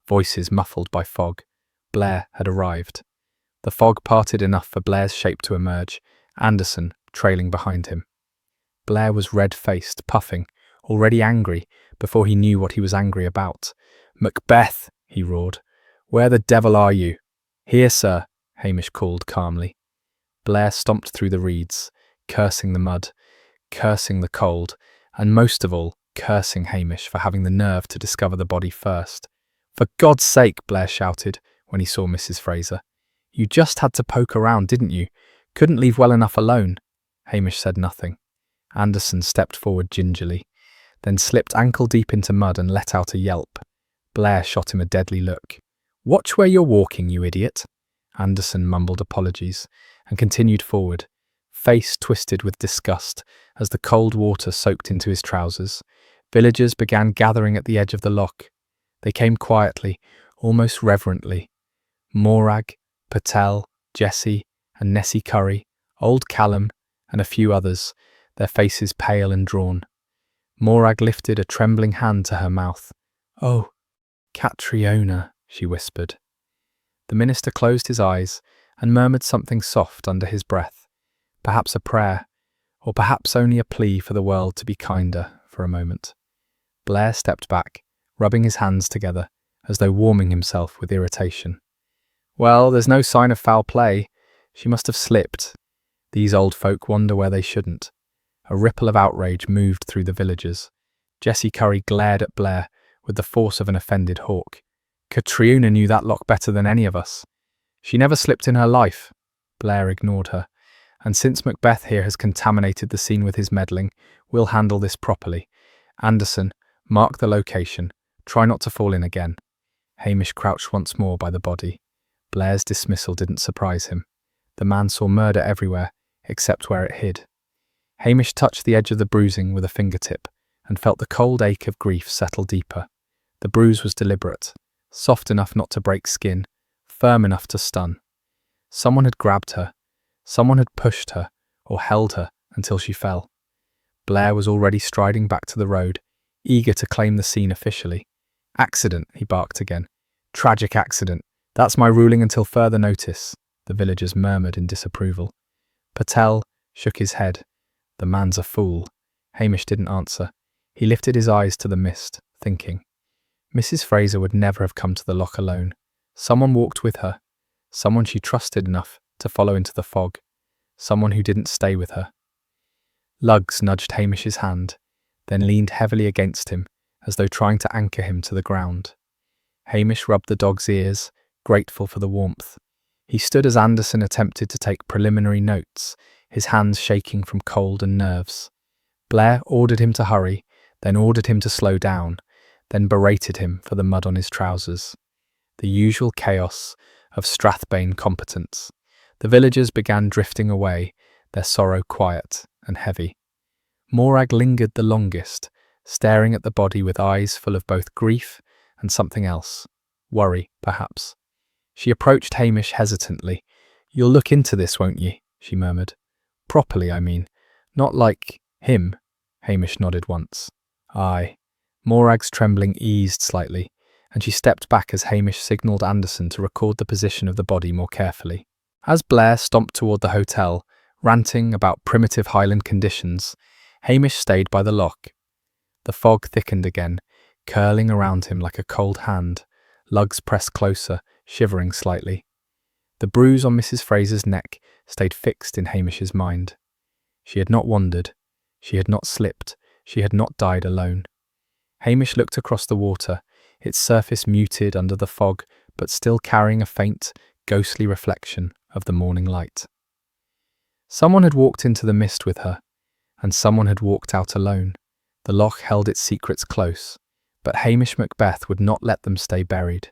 voices muffled by fog. Blair had arrived. The fog parted enough for Blair's shape to emerge, Anderson trailing behind him. Blair was red-faced, puffing, already angry, before he knew what he was angry about. "Macbeth!" he roared. "Where the devil are you?" "Here, sir," Hamish called calmly. Blair stomped through the reeds, cursing the mud, cursing the cold, and most of all, cursing Hamish for having the nerve to discover the body first. "For God's sake," Blair shouted when he saw Mrs. Fraser. "You just had to poke around, didn't you? Couldn't leave well enough alone." Hamish said nothing. Anderson stepped forward gingerly, then slipped ankle-deep into mud and let out a yelp. Blair shot him a deadly look. "Watch where you're walking, you idiot." Anderson mumbled apologies and continued forward, face twisted with disgust as the cold water soaked into his trousers. Villagers began gathering at the edge of the loch. They came quietly, almost reverently. Morag, Patel, Jessie, and Nessie Curry, old Callum, and a few others, their faces pale and drawn. Morag lifted a trembling hand to her mouth. "Oh, Catriona," she whispered. The minister closed his eyes and murmured something soft under his breath, perhaps a prayer, or perhaps only a plea for the world to be kinder for a moment. Blair stepped back, rubbing his hands together, as though warming himself with irritation. "Well, there's no sign of foul play. She must have slipped. These old folk wander where they shouldn't." A ripple of outrage moved through the villagers. Jessie Curry glared at Blair with the force of an offended hawk. "Catriona knew that loch better than any of us. She never slipped in her life." Blair ignored her. "And since Macbeth here has contaminated the scene with his meddling, we'll handle this properly. Anderson, mark the location. Try not to fall in again." Hamish crouched once more by the body. Blair's dismissal didn't surprise him. The man saw murder everywhere, except where it hid. Hamish touched the edge of the bruising with a fingertip and felt the cold ache of grief settle deeper. The bruise was deliberate, soft enough not to break skin, firm enough to stun. Someone had grabbed her. Someone had pushed her, or held her, until she fell. Blair was already striding back to the road, eager to claim the scene officially. "Accident," he barked again. "Tragic accident. That's my ruling until further notice," the villagers murmured in disapproval. Patel shook his head. "The man's a fool." Hamish didn't answer. He lifted his eyes to the mist, thinking. Mrs. Fraser would never have come to the loch alone. Someone walked with her. Someone she trusted enough to follow into the fog. Someone who didn't stay with her. Lugs nudged Hamish's hand, then leaned heavily against him, as though trying to anchor him to the ground. Hamish rubbed the dog's ears, grateful for the warmth. He stood as Anderson attempted to take preliminary notes, his hands shaking from cold and nerves. Blair ordered him to hurry, then ordered him to slow down, then berated him for the mud on his trousers. The usual chaos of Strathbane competence. The villagers began drifting away, their sorrow quiet and heavy. Morag lingered the longest, staring at the body with eyes full of both grief and something else. Worry, perhaps. She approached Hamish hesitantly. "You'll look into this, won't ye?" she murmured. "Properly, I mean. Not like him." Hamish nodded once. "Aye." Morag's trembling eased slightly, and she stepped back as Hamish signalled Anderson to record the position of the body more carefully. As Blair stomped toward the hotel, ranting about primitive Highland conditions, Hamish stayed by the loch. The fog thickened again, curling around him like a cold hand. Lugs pressed closer, shivering slightly. The bruise on Mrs. Fraser's neck stayed fixed in Hamish's mind. She had not wandered. She had not slipped. She had not died alone. Hamish looked across the water, its surface muted under the fog, but still carrying a faint, ghostly reflection of the morning light. Someone had walked into the mist with her, and someone had walked out alone. The loch held its secrets close, but Hamish Macbeth would not let them stay buried.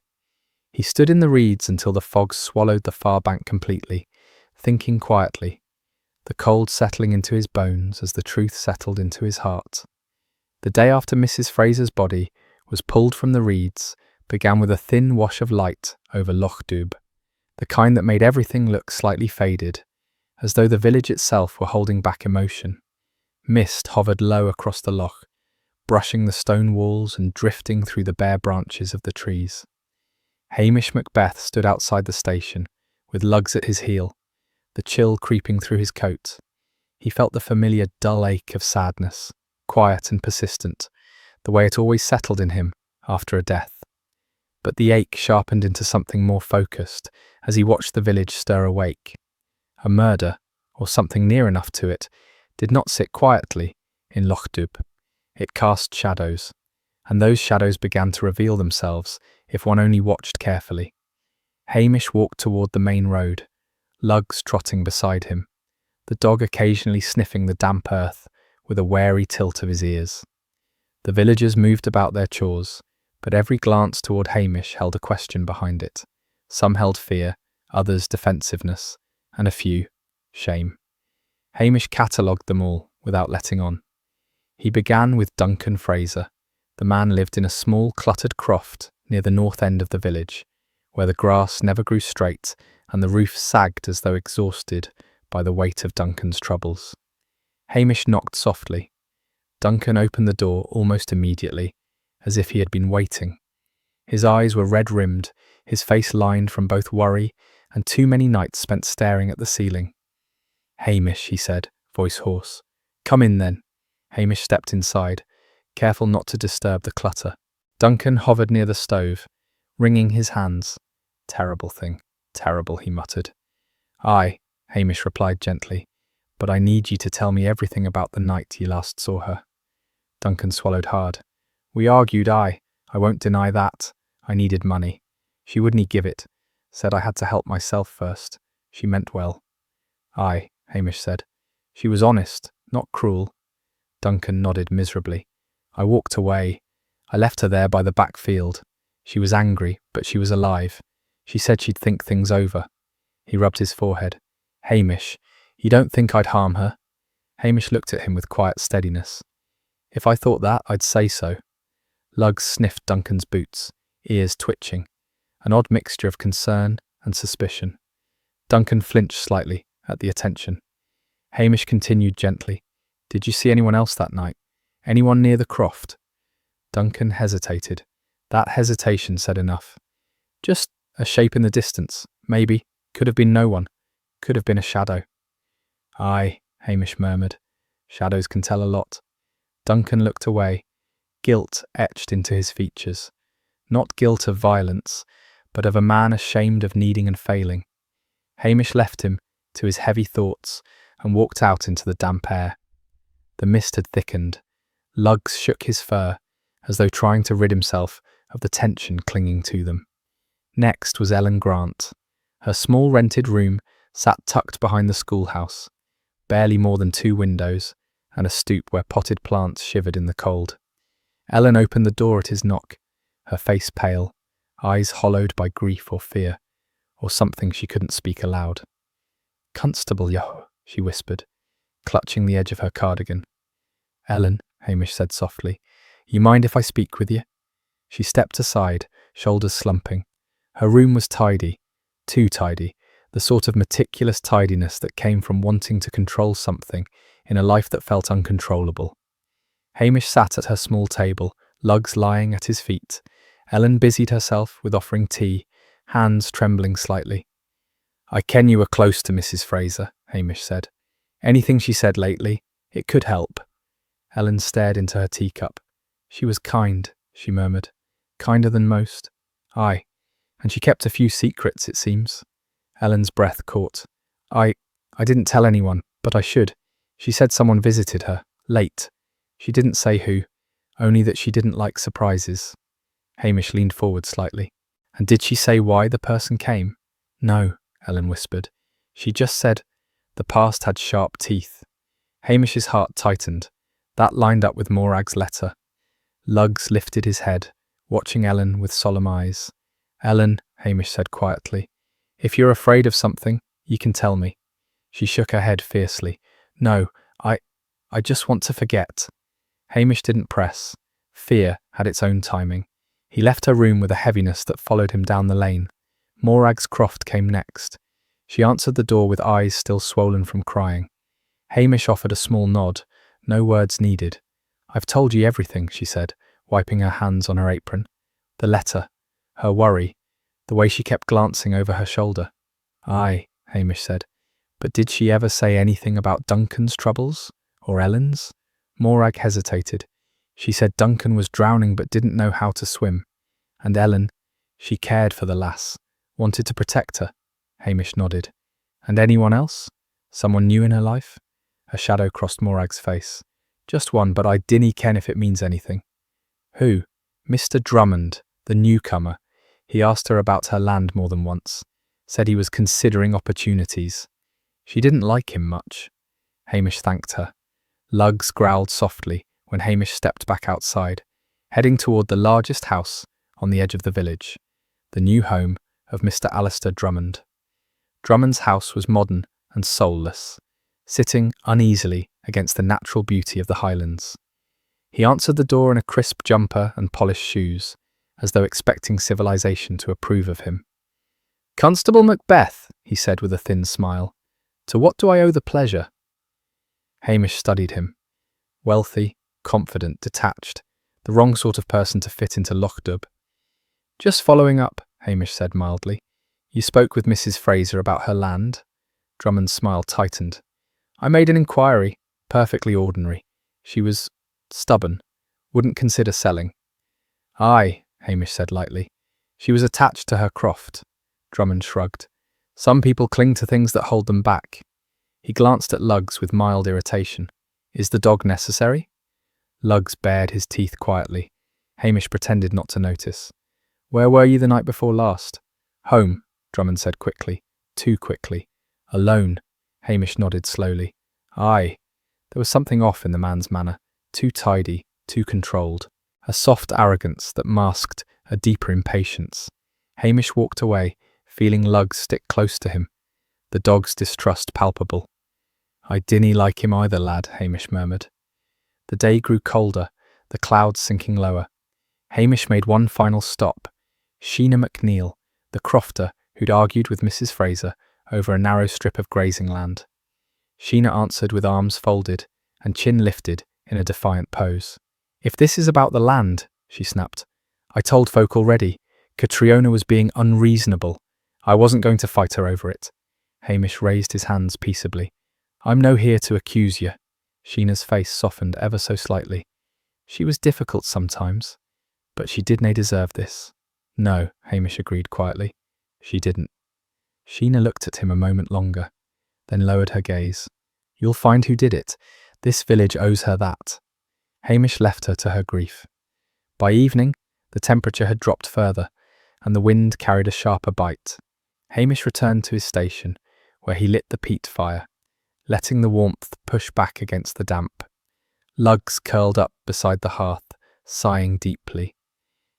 He stood in the reeds until the fog swallowed the far bank completely, thinking quietly, the cold settling into his bones as the truth settled into his heart. The day after Mrs. Fraser's body was pulled from the reeds began with a thin wash of light over Lochdubh, the kind that made everything look slightly faded, as though the village itself were holding back emotion. Mist hovered low across the loch, brushing the stone walls and drifting through the bare branches of the trees. Hamish Macbeth stood outside the station, with Lugs at his heel, the chill creeping through his coat. He felt the familiar dull ache of sadness, quiet and persistent, the way it always settled in him after a death. But the ache sharpened into something more focused as he watched the village stir awake. A murder, or something near enough to it, did not sit quietly in Lochdubh. It cast shadows, and those shadows began to reveal themselves if one only watched carefully. Hamish walked toward the main road, Lugs trotting beside him, the dog occasionally sniffing the damp earth with a wary tilt of his ears. The villagers moved about their chores, but every glance toward Hamish held a question behind it. Some held fear, others defensiveness, and a few, shame. Hamish catalogued them all without letting on. He began with Duncan Fraser. The man lived in a small, cluttered croft near the north end of the village, where the grass never grew straight and the roof sagged as though exhausted by the weight of Duncan's troubles. Hamish knocked softly. Duncan opened the door almost immediately, as if he had been waiting. His eyes were red-rimmed, his face lined from both worry and too many nights spent staring at the ceiling. "Hamish," he said, voice hoarse. "Come in, then." Hamish stepped inside, careful not to disturb the clutter. Duncan hovered near the stove, wringing his hands. "Terrible thing, terrible," he muttered. "Aye," Hamish replied gently, "but I need you to tell me everything about the night you last saw her." Duncan swallowed hard. "We argued, I won't deny that. I needed money. She wouldn't give it. Said I had to help myself first. She meant well." "Aye," Hamish said. "She was honest, not cruel." Duncan nodded miserably. "I walked away. I left her there by the back field. She was angry, but she was alive. She said she'd think things over." He rubbed his forehead. "Hamish, you don't think I'd harm her?" Hamish looked at him with quiet steadiness. "If I thought that, I'd say so." Lugs sniffed Duncan's boots, ears twitching, an odd mixture of concern and suspicion. Duncan flinched slightly at the attention. Hamish continued gently. "Did you see anyone else that night? Anyone near the croft?" Duncan hesitated. That hesitation said enough. "Just a shape in the distance, maybe. Could have been no one. Could have been a shadow." "Aye," Hamish murmured. "Shadows can tell a lot." Duncan looked away, guilt etched into his features. Not guilt of violence, but of a man ashamed of needing and failing. Hamish left him to his heavy thoughts and walked out into the damp air. The mist had thickened. Lugs shook his fur, as though trying to rid himself of the tension clinging to them. Next was Ellen Grant. Her small rented room sat tucked behind the schoolhouse, barely more than 2 windows, and a stoop where potted plants shivered in the cold. Ellen opened the door at his knock, her face pale, eyes hollowed by grief or fear, or something she couldn't speak aloud. "Constable, yo," she whispered, clutching the edge of her cardigan. "Ellen," Hamish said softly, "you mind if I speak with you?" She stepped aside, shoulders slumping. Her room was tidy, too tidy, the sort of meticulous tidiness that came from wanting to control something in a life that felt uncontrollable. Hamish sat at her small table, Lugs lying at his feet. Ellen busied herself with offering tea, hands trembling slightly. "I ken you were close to Mrs. Fraser," Hamish said. "Anything she said lately, it could help." Ellen stared into her teacup. "She was kind," she murmured. "Kinder than most." "Aye, and she kept a few secrets, it seems." Ellen's breath caught. I didn't tell anyone, but I should. She said someone visited her, late. She didn't say who, only that she didn't like surprises. Hamish leaned forward slightly. And did she say why the person came? No, Ellen whispered. She just said the past had sharp teeth. Hamish's heart tightened. That lined up with Morag's letter. Lugs lifted his head, watching Ellen with solemn eyes. Ellen, Hamish said quietly, if you're afraid of something, you can tell me. She shook her head fiercely. No, I just want to forget. Hamish didn't press. Fear had its own timing. He left her room with a heaviness that followed him down the lane. Morag's croft came next. She answered the door with eyes still swollen from crying. Hamish offered a small nod. No words needed. I've told you everything, she said, wiping her hands on her apron. The letter, her worry, the way she kept glancing over her shoulder. Aye, Hamish said. But did she ever say anything about Duncan's troubles? Or Ellen's? Morag hesitated. She said Duncan was drowning but didn't know how to swim. And Ellen, she cared for the lass, wanted to protect her. Hamish nodded. And anyone else? Someone new in her life? A shadow crossed Morag's face. Just one, but I dinna ken if it means anything. Who? Mr. Drummond, the newcomer. He asked her about her land more than once. Said he was considering opportunities. She didn't like him much. Hamish thanked her. Lugs growled softly when Hamish stepped back outside, heading toward the largest house on the edge of the village, the new home of Mr. Alistair Drummond. Drummond's house was modern and soulless, sitting uneasily against the natural beauty of the Highlands. He answered the door in a crisp jumper and polished shoes, as though expecting civilization to approve of him. Constable Macbeth, he said with a thin smile. To what do I owe the pleasure? Hamish studied him. Wealthy, confident, detached, the wrong sort of person to fit into Lochdubh. Just following up, Hamish said mildly. You spoke with Mrs. Fraser about her land? Drummond's smile tightened. I made an inquiry, perfectly ordinary. She was stubborn, wouldn't consider selling. Aye, Hamish said lightly. She was attached to her croft. Drummond shrugged. Some people cling to things that hold them back. He glanced at Lugs with mild irritation. Is the dog necessary? Lugs bared his teeth quietly. Hamish pretended not to notice. Where were you the night before last? Home, Drummond said quickly. Too quickly. Alone. Hamish nodded slowly. Aye. There was something off in the man's manner. Too tidy, too controlled. A soft arrogance that masked a deeper impatience. Hamish walked away, feeling Lugs stick close to him. The dog's distrust palpable. I dinna like him either, lad, Hamish murmured. The day grew colder, the clouds sinking lower. Hamish made one final stop. Sheena McNeil, the crofter who'd argued with Mrs. Fraser over a narrow strip of grazing land. Sheena answered with arms folded and chin lifted in a defiant pose. If this is about the land, she snapped. I told folk already. Catriona was being unreasonable. I wasn't going to fight her over it. Hamish raised his hands peaceably. I'm no here to accuse you. Sheena's face softened ever so slightly. She was difficult sometimes, but she didn't deserve this. No, Hamish agreed quietly. She didn't. Sheena looked at him a moment longer, then lowered her gaze. You'll find who did it. This village owes her that. Hamish left her to her grief. By evening, the temperature had dropped further, and the wind carried a sharper bite. Hamish returned to his station, where he lit the peat fire, letting the warmth push back against the damp. Lugs curled up beside the hearth, sighing deeply.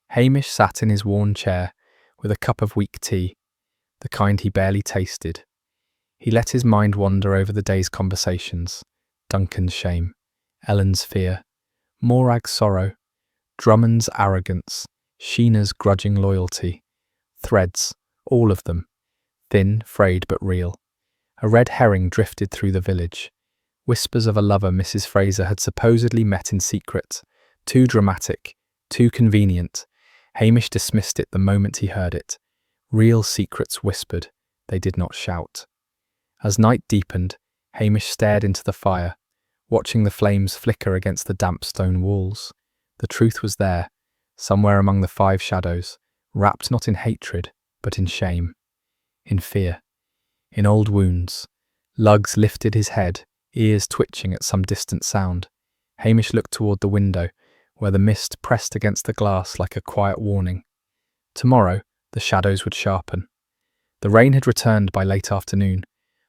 Hamish sat in his worn chair with a cup of weak tea, the kind he barely tasted. He let his mind wander over the day's conversations, Duncan's shame, Ellen's fear, Morag's sorrow, Drummond's arrogance, Sheena's grudging loyalty. Threads, all of them, thin, frayed but real. A red herring drifted through the village. Whispers of a lover Mrs. Fraser had supposedly met in secret. Too dramatic, too convenient. Hamish dismissed it the moment he heard it. Real secrets whispered, they did not shout. As night deepened, Hamish stared into the fire, watching the flames flicker against the damp stone walls. The truth was there, somewhere among the 5 shadows, wrapped not in hatred, but in shame, in fear, in old wounds. Lugs lifted his head, ears twitching at some distant sound. Hamish looked toward the window, where the mist pressed against the glass like a quiet warning. Tomorrow, the shadows would sharpen. The rain had returned by late afternoon,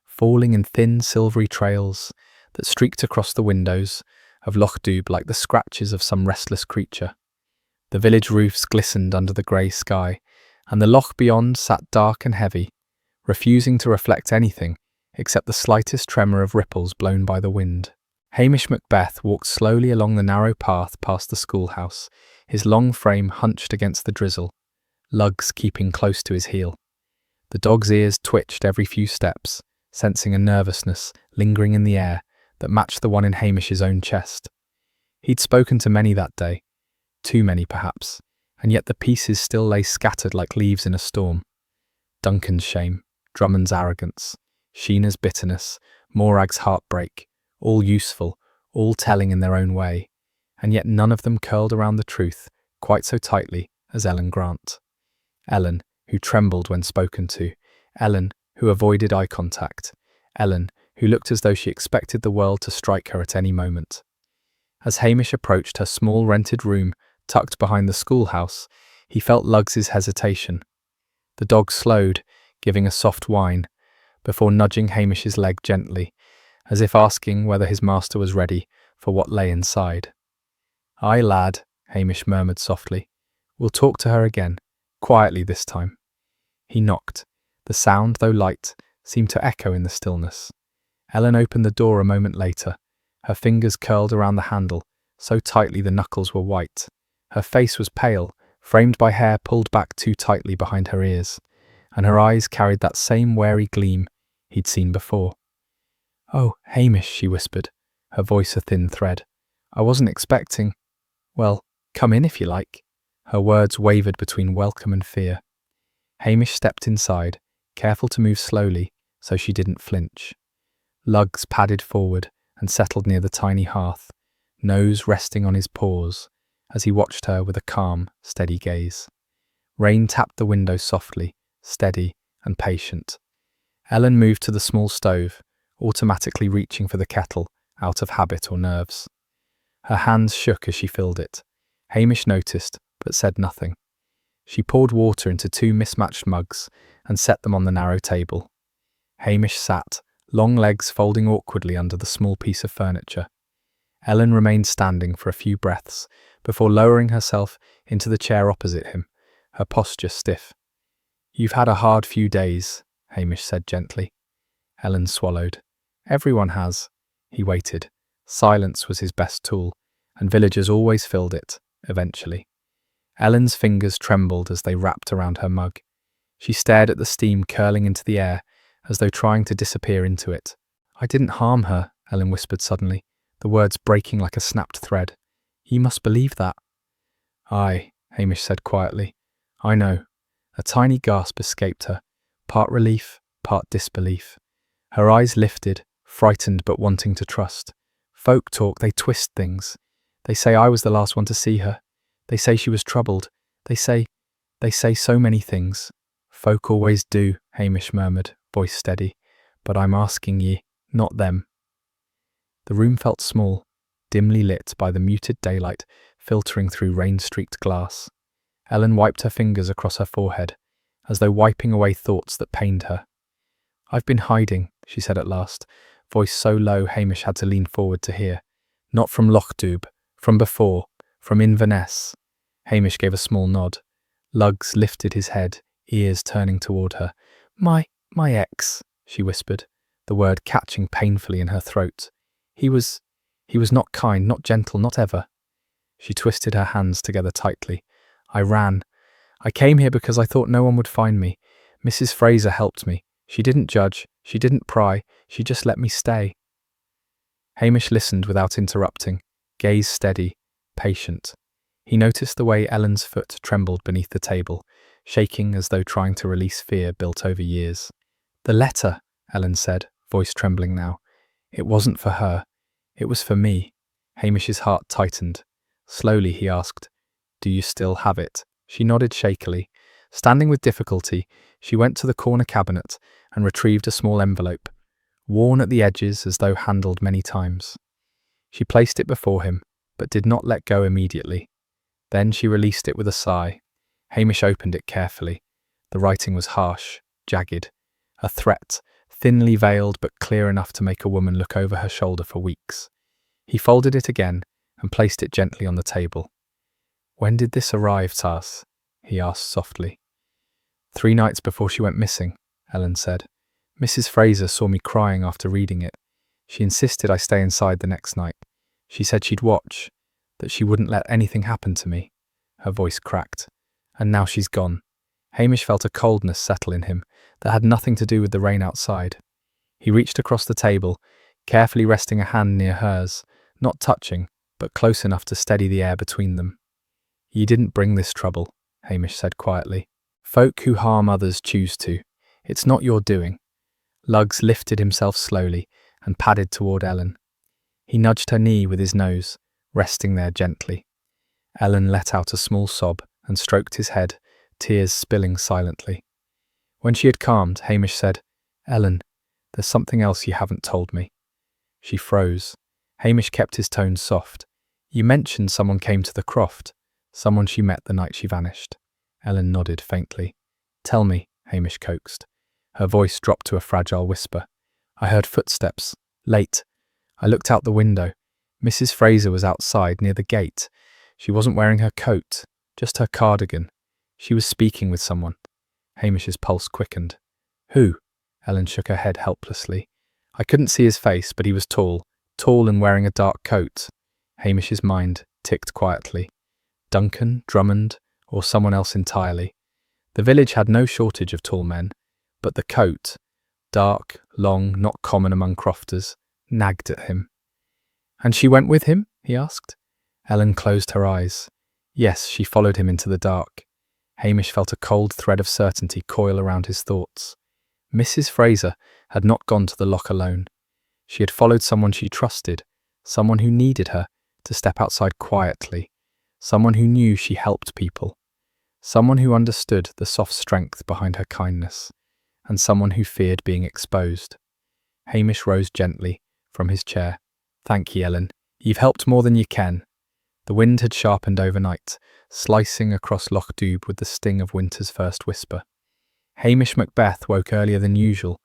falling in thin silvery trails that streaked across the windows of Lochdubh like the scratches of some restless creature. The village roofs glistened under the grey sky, and the loch beyond sat dark and heavy, refusing to reflect anything except the slightest tremor of ripples blown by the wind. Hamish Macbeth walked slowly along the narrow path past the schoolhouse, his long frame hunched against the drizzle, Lugs keeping close to his heel. The dog's ears twitched every few steps, sensing a nervousness lingering in the air that matched the one in Hamish's own chest. He'd spoken to many that day, too many perhaps, and yet the pieces still lay scattered like leaves in a storm. Duncan's shame, Drummond's arrogance, Sheena's bitterness, Morag's heartbreak, all useful, all telling in their own way, and yet none of them curled around the truth quite so tightly as Ellen Grant. Ellen, who trembled when spoken to, Ellen, who avoided eye contact, Ellen, who looked as though she expected the world to strike her at any moment. As Hamish approached her small rented room tucked behind the schoolhouse, he felt Lugs's hesitation. The dog slowed, giving a soft whine, before nudging Hamish's leg gently, as if asking whether his master was ready for what lay inside. "Aye, lad," Hamish murmured softly. "We'll talk to her again, quietly this time." He knocked. The sound, though light, seemed to echo in the stillness. Ellen opened the door a moment later, her fingers curled around the handle, so tightly the knuckles were white. Her face was pale, framed by hair pulled back too tightly behind her ears, and her eyes carried that same wary gleam he'd seen before. "Oh, Hamish," she whispered, her voice a thin thread. "I wasn't expecting— well, come in if you like." Her words wavered between welcome and fear. Hamish stepped inside, careful to move slowly so she didn't flinch. Lugs padded forward and settled near the tiny hearth, nose resting on his paws, as he watched her with a calm, steady gaze. Rain tapped the window softly, steady and patient. Ellen moved to the small stove, automatically reaching for the kettle, out of habit or nerves. Her hands shook as she filled it. Hamish noticed, but said nothing. She poured water into 2 mismatched mugs and set them on the narrow table. Hamish sat, long legs folding awkwardly under the small piece of furniture. Ellen remained standing for a few breaths before lowering herself into the chair opposite him, her posture stiff. "You've had a hard few days," Hamish said gently. Ellen swallowed. "Everyone has." He waited. Silence was his best tool, and villagers always filled it, eventually. Ellen's fingers trembled as they wrapped around her mug. She stared at the steam curling into the air, as though trying to disappear into it. "I didn't harm her," Ellen whispered suddenly, the words breaking like a snapped thread. "You must believe that." "Aye," Hamish said quietly. "I know." A tiny gasp escaped her, part relief, part disbelief. Her eyes lifted, frightened but wanting to trust. "Folk talk, they twist things. They say I was the last one to see her. They say she was troubled. They say so many things." "Folk always do," Hamish murmured, voice steady. "But I'm asking ye, not them." The room felt small, dimly lit by the muted daylight filtering through rain-streaked glass. Ellen wiped her fingers across her forehead, as though wiping away thoughts that pained her. "I've been hiding," she said at last, voice so low Hamish had to lean forward to hear. "Not from Lochdubh, from before, from Inverness." Hamish gave a small nod. Lugs lifted his head, ears turning toward her. My ex," she whispered, the word catching painfully in her throat. He was not kind, not gentle, not ever." She twisted her hands together tightly. "I ran. I came here because I thought no one would find me. Mrs. Fraser helped me. She didn't judge, she didn't pry, she just let me stay." Hamish listened without interrupting, gaze steady, patient. He noticed the way Ellen's foot trembled beneath the table, shaking as though trying to release fear built over years. "The letter," Ellen said, voice trembling now. "It wasn't for her. It was for me." Hamish's heart tightened. Slowly he asked, "Do you still have it?" She nodded shakily. Standing with difficulty, she went to the corner cabinet and retrieved a small envelope. worn at the edges as though handled many times. She placed it before him, but did not let go immediately. Then she released it with a sigh. Hamish opened it carefully. The writing was harsh, jagged, a threat, thinly veiled but clear enough to make a woman look over her shoulder for weeks. He folded it again and placed it gently on the table. "When did this arrive, Tas?" he asked softly. 3 nights before she went missing," Ellen said. "Mrs. Fraser saw me crying after reading it. She insisted I stay inside the next night. She said she'd watch, that she wouldn't let anything happen to me." Her voice cracked. "And now she's gone." Hamish felt a coldness settle in him that had nothing to do with the rain outside. He reached across the table, carefully resting a hand near hers, not touching, but close enough to steady the air between them. "You didn't bring this trouble," Hamish said quietly. "Folk who harm others choose to. It's not your doing." Lugs lifted himself slowly and padded toward Ellen. He nudged her knee with his nose, resting there gently. Ellen let out a small sob and stroked his head, tears spilling silently. When she had calmed, Hamish said, "Ellen, there's something else you haven't told me." She froze. Hamish kept his tone soft. "You mentioned someone came to the croft, someone she met the night she vanished." Ellen nodded faintly. "Tell me," Hamish coaxed. Her voice dropped to a fragile whisper. "I heard footsteps. Late. I looked out the window. Mrs. Fraser was outside near the gate. She wasn't wearing her coat, just her cardigan. She was speaking with someone." Hamish's pulse quickened. "Who?" Ellen shook her head helplessly. "I couldn't see his face, but he was tall and wearing a dark coat." Hamish's mind ticked quietly. Duncan, Drummond, or someone else entirely. The village had no shortage of tall men, but the coat, dark, long, not common among crofters, nagged at him. "And she went with him?" he asked. Ellen closed her eyes. Yes, she followed him into the dark. Hamish felt a cold thread of certainty coil around his thoughts. Mrs. Fraser had not gone to the loch alone. She had followed someone she trusted, someone who needed her to step outside quietly, someone who knew she helped people, someone who understood the soft strength behind her kindness, and someone who feared being exposed. Hamish rose gently from his chair. "Thank you, Ellen. You've helped more than you can." The wind had sharpened overnight, slicing across Lochdubh with the sting of winter's first whisper. Hamish Macbeth woke earlier than usual,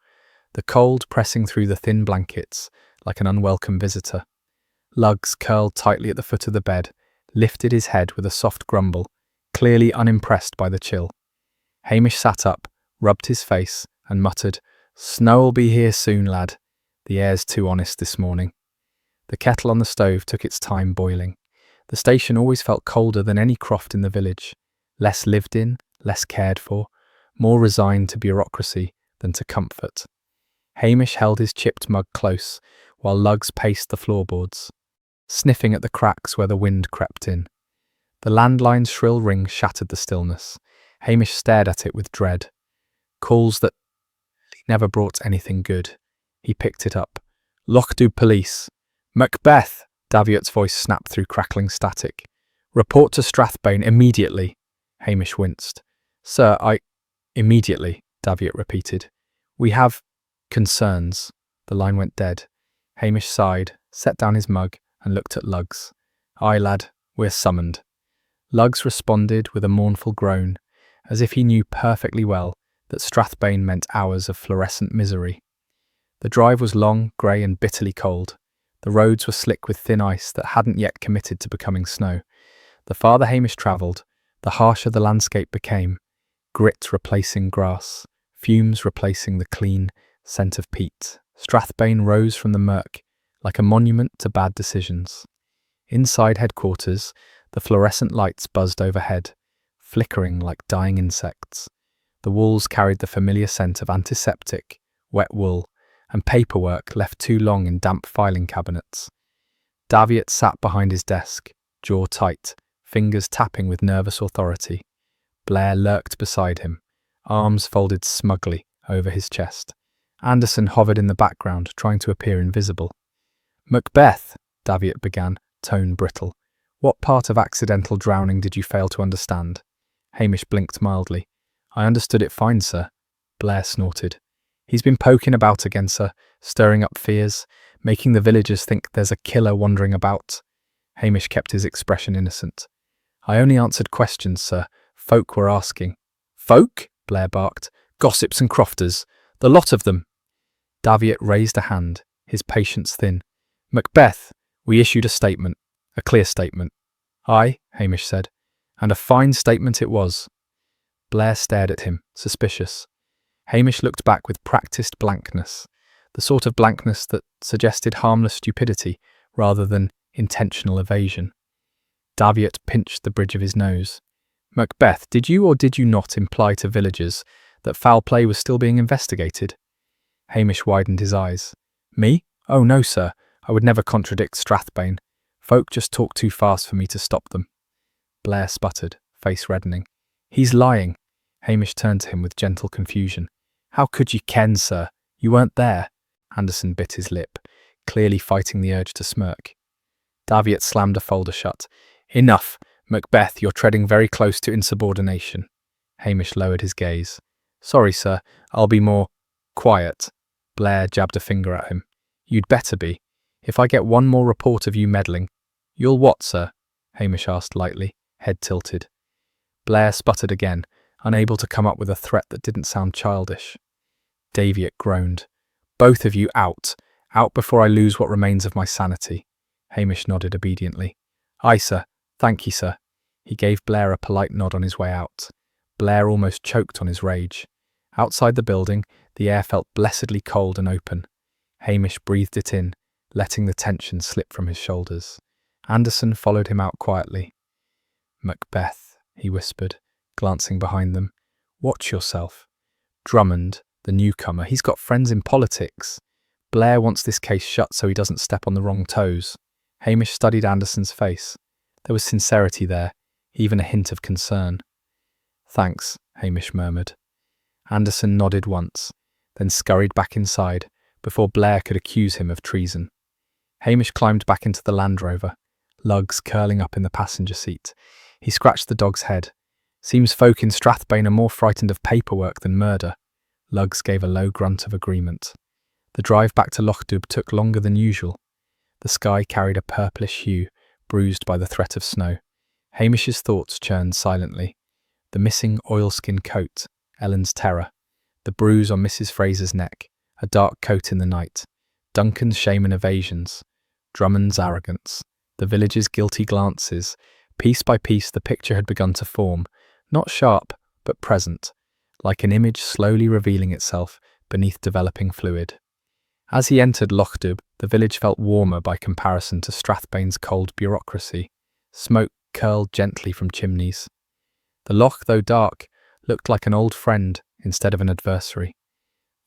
the cold pressing through the thin blankets like an unwelcome visitor. Lugs, curled tightly at the foot of the bed, lifted his head with a soft grumble, clearly unimpressed by the chill. Hamish sat up, rubbed his face, and muttered, "Snow'll be here soon, lad. The air's too honest this morning." The kettle on the stove took its time boiling. The station always felt colder than any croft in the village, less lived in, less cared for, more resigned to bureaucracy than to comfort. Hamish held his chipped mug close, while Lugs paced the floorboards, sniffing at the cracks where the wind crept in. The landline's shrill ring shattered the stillness. Hamish stared at it with dread. Calls that never brought anything good. He picked it up. "Lochdubh police." "Macbeth!" Daviot's voice snapped through crackling static. "Report to Strathbane immediately." Hamish winced. "Sir, Immediately," Daviot repeated. "We have concerns." The line went dead. Hamish sighed, set down his mug, and looked at Lugs. "Aye, lad, we're summoned." Lugs responded with a mournful groan, as if he knew perfectly well that Strathbane meant hours of fluorescent misery. The drive was long, grey and bitterly cold. The roads were slick with thin ice that hadn't yet committed to becoming snow. The farther Hamish travelled, the harsher the landscape became, grit replacing grass, fumes replacing the clean scent of peat. Strathbane rose from the murk like a monument to bad decisions. Inside headquarters, the fluorescent lights buzzed overhead, flickering like dying insects. The walls carried the familiar scent of antiseptic, wet wool, and paperwork left too long in damp filing cabinets. Daviot sat behind his desk, jaw tight, fingers tapping with nervous authority. Blair lurked beside him, arms folded smugly over his chest. Anderson hovered in the background, trying to appear invisible. "Macbeth," Daviot began, tone brittle. "What part of accidental drowning did you fail to understand?" Hamish blinked mildly. "I understood it fine, sir." Blair snorted. He's been poking about again, sir, stirring up fears, making the villagers think there's a killer wandering about. Hamish kept his expression innocent. I only answered questions, sir. Folk were asking. Folk? Blair barked. Gossips and crofters. The lot of them. Daviot raised a hand, his patience thin. Macbeth, we issued a statement. A clear statement. Aye, Hamish said. And a fine statement it was. Blair stared at him, suspicious. Hamish looked back with practised blankness, the sort of blankness that suggested harmless stupidity rather than intentional evasion. Daviot pinched the bridge of his nose. Macbeth, did you or did you not imply to villagers that foul play was still being investigated? Hamish widened his eyes. Me? Oh no, sir. I would never contradict Strathbane. Folk just talk too fast for me to stop them. Blair sputtered, face reddening. He's lying. Hamish turned to him with gentle confusion. How could you ken, sir? You weren't there. Anderson bit his lip, clearly fighting the urge to smirk. Daviot slammed a folder shut. Enough. Macbeth, you're treading very close to insubordination. Hamish lowered his gaze. Sorry, sir. I'll be more quiet. Blair jabbed a finger at him. You'd better be. If I get one more report of you meddling. You'll what, sir? Hamish asked lightly, head tilted. Blair sputtered again, unable to come up with a threat that didn't sound childish. Daviot groaned. Both of you out. Out before I lose what remains of my sanity. Hamish nodded obediently. Aye, sir. Thank ye, sir. He gave Blair a polite nod on his way out. Blair almost choked on his rage. Outside the building, the air felt blessedly cold and open. Hamish breathed it in, letting the tension slip from his shoulders. Anderson followed him out quietly. Macbeth, he whispered, glancing behind them. Watch yourself. Drummond, the newcomer, he's got friends in politics. Blair wants this case shut so he doesn't step on the wrong toes. Hamish studied Anderson's face. There was sincerity there, even a hint of concern. Thanks, Hamish murmured. Anderson nodded once, then scurried back inside, before Blair could accuse him of treason. Hamish climbed back into the Land Rover, Lugs curling up in the passenger seat. He scratched the dog's head. Seems folk in Strathbane are more frightened of paperwork than murder. Lugs gave a low grunt of agreement. The drive back to Lochdubh took longer than usual. The sky carried a purplish hue, bruised by the threat of snow. Hamish's thoughts churned silently. The missing oilskin coat, Ellen's terror. The bruise on Mrs. Fraser's neck, a dark coat in the night. Duncan's shame and evasions. Drummond's arrogance. The village's guilty glances. Piece by piece the picture had begun to form, not sharp, but present, like an image slowly revealing itself beneath developing fluid. As he entered Lochdubh, the village felt warmer by comparison to Strathbane's cold bureaucracy. Smoke curled gently from chimneys. The loch, though dark, looked like an old friend instead of an adversary.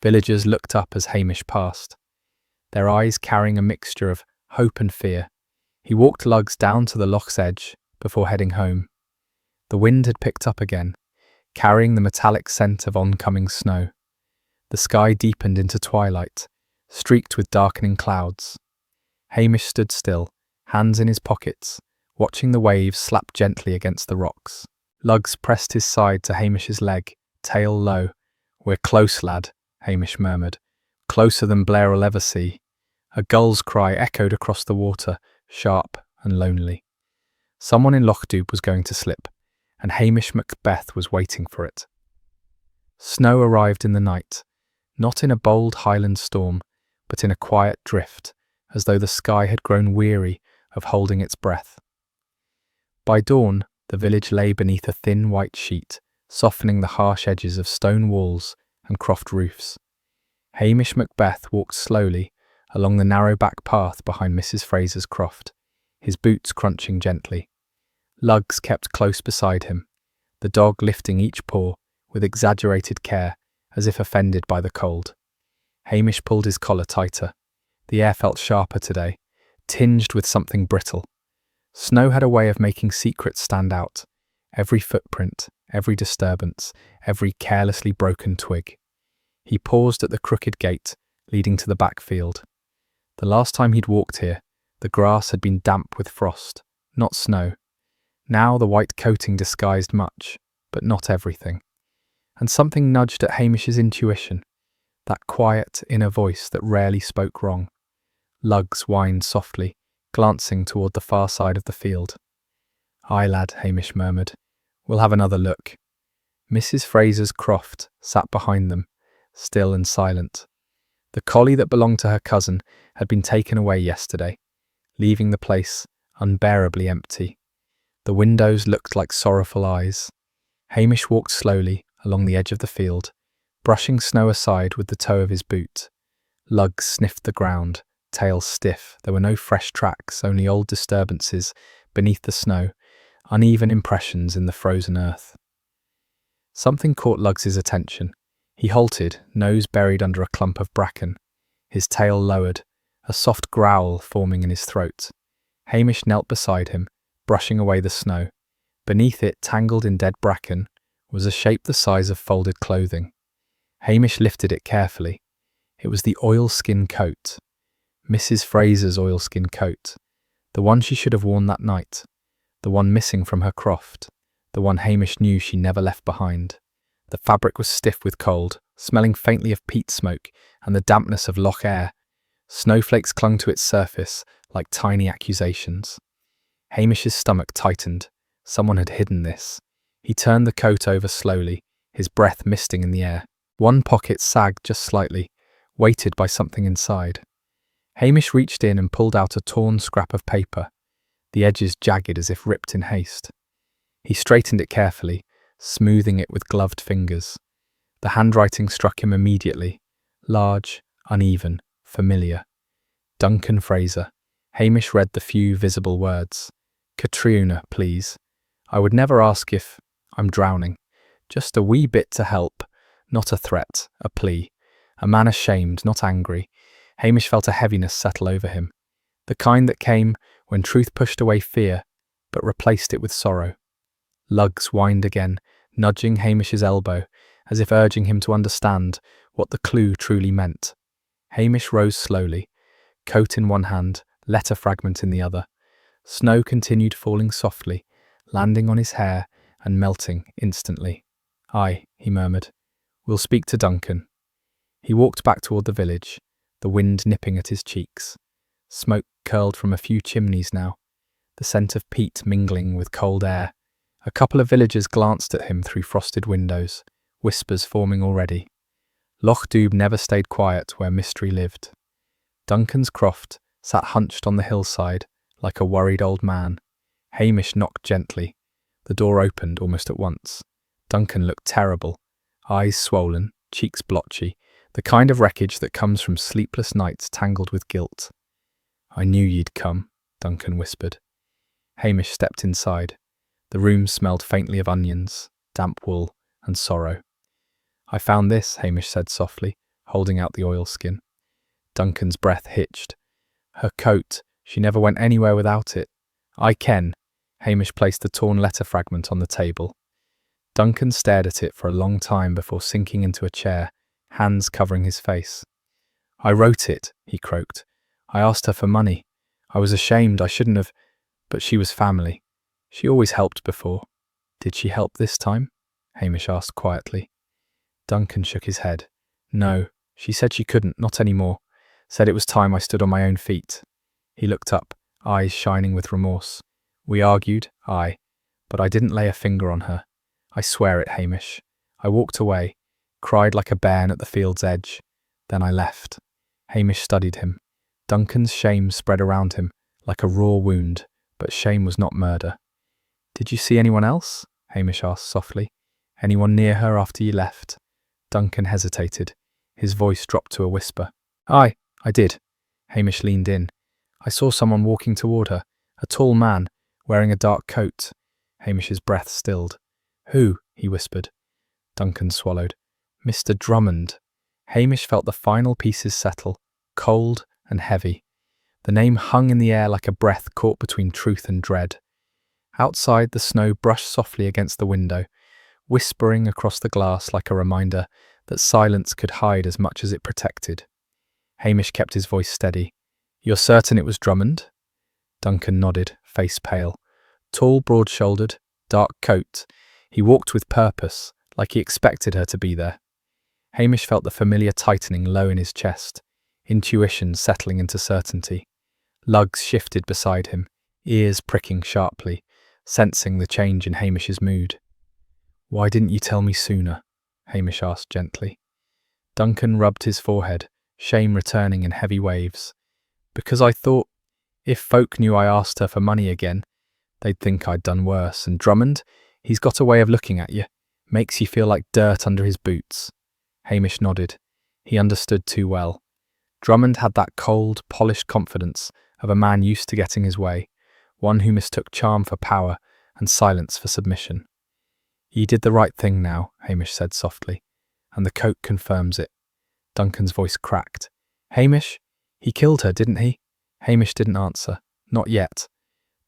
Villagers looked up as Hamish passed, their eyes carrying a mixture of hope and fear. He walked Lugs down to the loch's edge before heading home. The wind had picked up again, carrying the metallic scent of oncoming snow. The sky deepened into twilight, streaked with darkening clouds. Hamish stood still, hands in his pockets, watching the waves slap gently against the rocks. Lugs pressed his side to Hamish's leg, tail low. We're close, lad, Hamish murmured. Closer than Blair'll ever see. A gull's cry echoed across the water, sharp and lonely. Someone in Lochdubh was going to slip, and Hamish Macbeth was waiting for it. Snow arrived in the night, not in a bold Highland storm, but in a quiet drift, as though the sky had grown weary of holding its breath. By dawn, the village lay beneath a thin white sheet, softening the harsh edges of stone walls and croft roofs. Hamish Macbeth walked slowly along the narrow back path behind Mrs. Fraser's croft, his boots crunching gently. Lugs kept close beside him, the dog lifting each paw with exaggerated care, as if offended by the cold. Hamish pulled his collar tighter. The air felt sharper today, tinged with something brittle. Snow had a way of making secrets stand out. Every footprint, every disturbance, every carelessly broken twig. He paused at the crooked gate leading to the backfield. The last time he'd walked here, the grass had been damp with frost, not snow. Now the white coating disguised much, but not everything. And something nudged at Hamish's intuition. that quiet inner voice that rarely spoke wrong. Lugs whined softly, glancing toward the far side of the field. "Aye, lad," Hamish murmured. "We'll have another look." Mrs. Fraser's croft sat behind them, still and silent. The collie that belonged to her cousin had been taken away yesterday, leaving the place unbearably empty. The windows looked like sorrowful eyes. Hamish walked slowly along the edge of the field, brushing snow aside with the toe of his boot. Lugs sniffed the ground, tail stiff. There were no fresh tracks, only old disturbances beneath the snow, uneven impressions in the frozen earth. Something caught Lugs's attention. He halted, nose buried under a clump of bracken, his tail lowered, a soft growl forming in his throat. Hamish knelt beside him, brushing away the snow. Beneath it, tangled in dead bracken, was a shape the size of folded clothing. Hamish lifted it carefully. It was the oilskin coat. Mrs. Fraser's oilskin coat. The one she should have worn that night. The one missing from her croft. The one Hamish knew she never left behind. The fabric was stiff with cold, smelling faintly of peat smoke and the dampness of loch air. Snowflakes clung to its surface like tiny accusations. Hamish's stomach tightened. Someone had hidden this. He turned the coat over slowly, his breath misting in the air. One pocket sagged just slightly, weighted by something inside. Hamish reached in and pulled out a torn scrap of paper, the edges jagged as if ripped in haste. He straightened it carefully, smoothing it with gloved fingers. The handwriting struck him immediately. Large, uneven, familiar. Duncan Fraser. Hamish read the few visible words. "Catriona, please. I would never ask if I'm drowning. Just a wee bit to help. Not a threat, a plea. A man ashamed, not angry." Hamish felt a heaviness settle over him. The kind that came when truth pushed away fear, but replaced it with sorrow. Lugs whined again, nudging Hamish's elbow, as if urging him to understand what the clue truly meant. Hamish rose slowly, coat in one hand, letter fragment in the other. Snow continued falling softly, landing on his hair and melting instantly. "Aye," he murmured. "We'll speak to Duncan." He walked back toward the village, the wind nipping at his cheeks. Smoke curled from a few chimneys now, the scent of peat mingling with cold air. A couple of villagers glanced at him through frosted windows, whispers forming already. Lochdubh never stayed quiet where mystery lived. Duncan's croft sat hunched on the hillside like a worried old man. Hamish knocked gently. The door opened almost at once. Duncan looked terrible, eyes swollen, cheeks blotchy, the kind of wreckage that comes from sleepless nights tangled with guilt. "I knew you'd come," Duncan whispered. Hamish stepped inside. The room smelled faintly of onions, damp wool, and sorrow. "I found this," Hamish said softly, holding out the oilskin. Duncan's breath hitched. "Her coat, she never went anywhere without it." "I ken." Hamish placed the torn letter fragment on the table. Duncan stared at it for a long time before sinking into a chair, hands covering his face. "I wrote it," he croaked. "I asked her for money. I was ashamed, I shouldn't have, but she was family. She always helped before." "Did she help this time?" Hamish asked quietly. Duncan shook his head. "No, she said she couldn't, not anymore. Said it was time I stood on my own feet." He looked up, eyes shining with remorse. "We argued, aye, but I didn't lay a finger on her. I swear it, Hamish. I walked away, cried like a bairn at the field's edge. Then I left." Hamish studied him. Duncan's shame spread around him like a raw wound, but shame was not murder. "Did you see anyone else?" Hamish asked softly. "Anyone near her after you left?" Duncan hesitated. His voice dropped to a whisper. "Aye, I did." Hamish leaned in. "I saw someone walking toward her, a tall man, wearing a dark coat." Hamish's breath stilled. "Who?" he whispered. Duncan swallowed. "Mr. Drummond." Hamish felt the final pieces settle, cold and heavy. The name hung in the air like a breath caught between truth and dread. Outside, the snow brushed softly against the window, whispering across the glass like a reminder that silence could hide as much as it protected. Hamish kept his voice steady. "You're certain it was Drummond?" Duncan nodded, face pale. Tall, broad-shouldered, dark coat. He walked with purpose, like he expected her to be there. Hamish felt the familiar tightening low in his chest, intuition settling into certainty. Lugs shifted beside him, ears pricking sharply, sensing the change in Hamish's mood. "Why didn't you tell me sooner?" Hamish asked gently. Duncan rubbed his forehead, shame returning in heavy waves. "Because I thought, if folk knew I asked her for money again, they'd think I'd done worse, and Drummond, he's got a way of looking at you, makes you feel like dirt under his boots." Hamish nodded. He understood too well. Drummond had that cold, polished confidence of a man used to getting his way, one who mistook charm for power and silence for submission. "You did the right thing now," Hamish said softly, "and the coat confirms it." Duncan's voice cracked. "Hamish? He killed her, didn't he?" Hamish didn't answer. Not yet.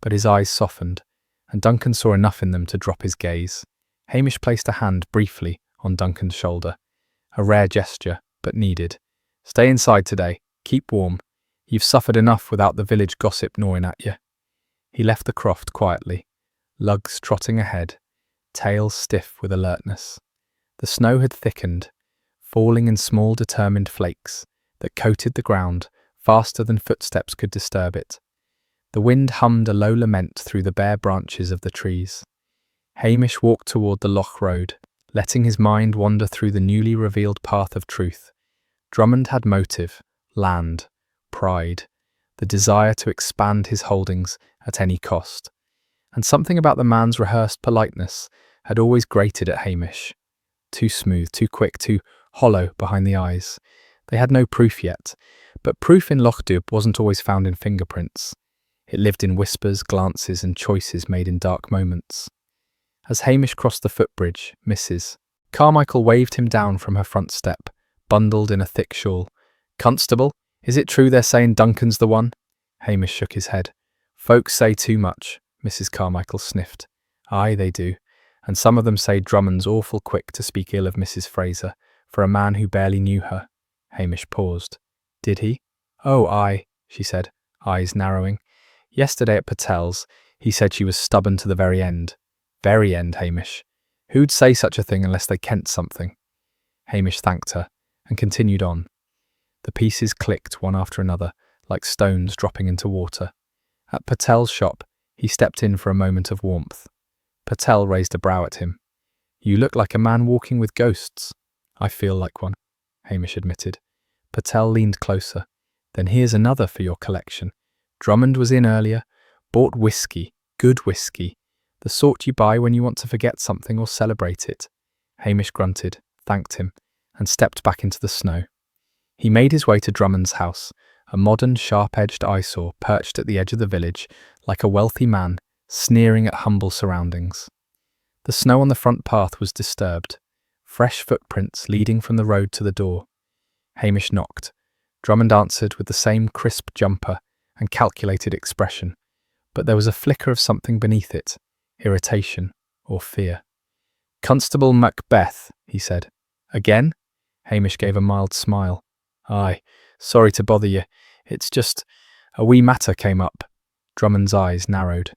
But his eyes softened, and Duncan saw enough in them to drop his gaze. Hamish placed a hand briefly on Duncan's shoulder. A rare gesture, but needed. "Stay inside today. Keep warm. You've suffered enough without the village gossip gnawing at you." He left the croft quietly, Lugs trotting ahead, tail stiff with alertness. The snow had thickened, falling in small determined flakes that coated the ground faster than footsteps could disturb it. The wind hummed a low lament through the bare branches of the trees. Hamish walked toward the loch road, letting his mind wander through the newly revealed path of truth. Drummond had motive, land, pride, the desire to expand his holdings at any cost. And something about the man's rehearsed politeness had always grated at Hamish. Too smooth, too quick, too hollow behind the eyes. They had no proof yet, but proof in Lochdubh wasn't always found in fingerprints. It lived in whispers, glances, and choices made in dark moments. As Hamish crossed the footbridge, Mrs. Carmichael waved him down from her front step, bundled in a thick shawl. "Constable, is it true they're saying Duncan's the one?" Hamish shook his head. "Folks say too much," Mrs. Carmichael sniffed. "Aye, they do, and some of them say Drummond's awful quick to speak ill of Mrs. Fraser, for a man who barely knew her." Hamish paused. "Did he?" "Oh, aye," she said, eyes narrowing. "Yesterday at Patel's, he said she was stubborn to the very end." "Very end, Hamish. Who'd say such a thing unless they kent something?" Hamish thanked her, and continued on. The pieces clicked one after another, like stones dropping into water. At Patel's shop, he stepped in for a moment of warmth. Patel raised a brow at him. "You look like a man walking with ghosts." "I feel like one," Hamish admitted. Patel leaned closer. "Then here's another for your collection. Drummond was in earlier, bought whiskey, good whiskey, the sort you buy when you want to forget something or celebrate it." Hamish grunted, thanked him, and stepped back into the snow. He made his way to Drummond's house, a modern, sharp-edged eyesore perched at the edge of the village, like a wealthy man, sneering at humble surroundings. The snow on the front path was disturbed, fresh footprints leading from the road to the door. Hamish knocked. Drummond answered with the same crisp jumper and calculated expression, but there was a flicker of something beneath it, irritation or fear. "Constable Macbeth," he said. "Again?" Hamish gave a mild smile. "Aye, sorry to bother you. It's just a wee matter came up." Drummond's eyes narrowed.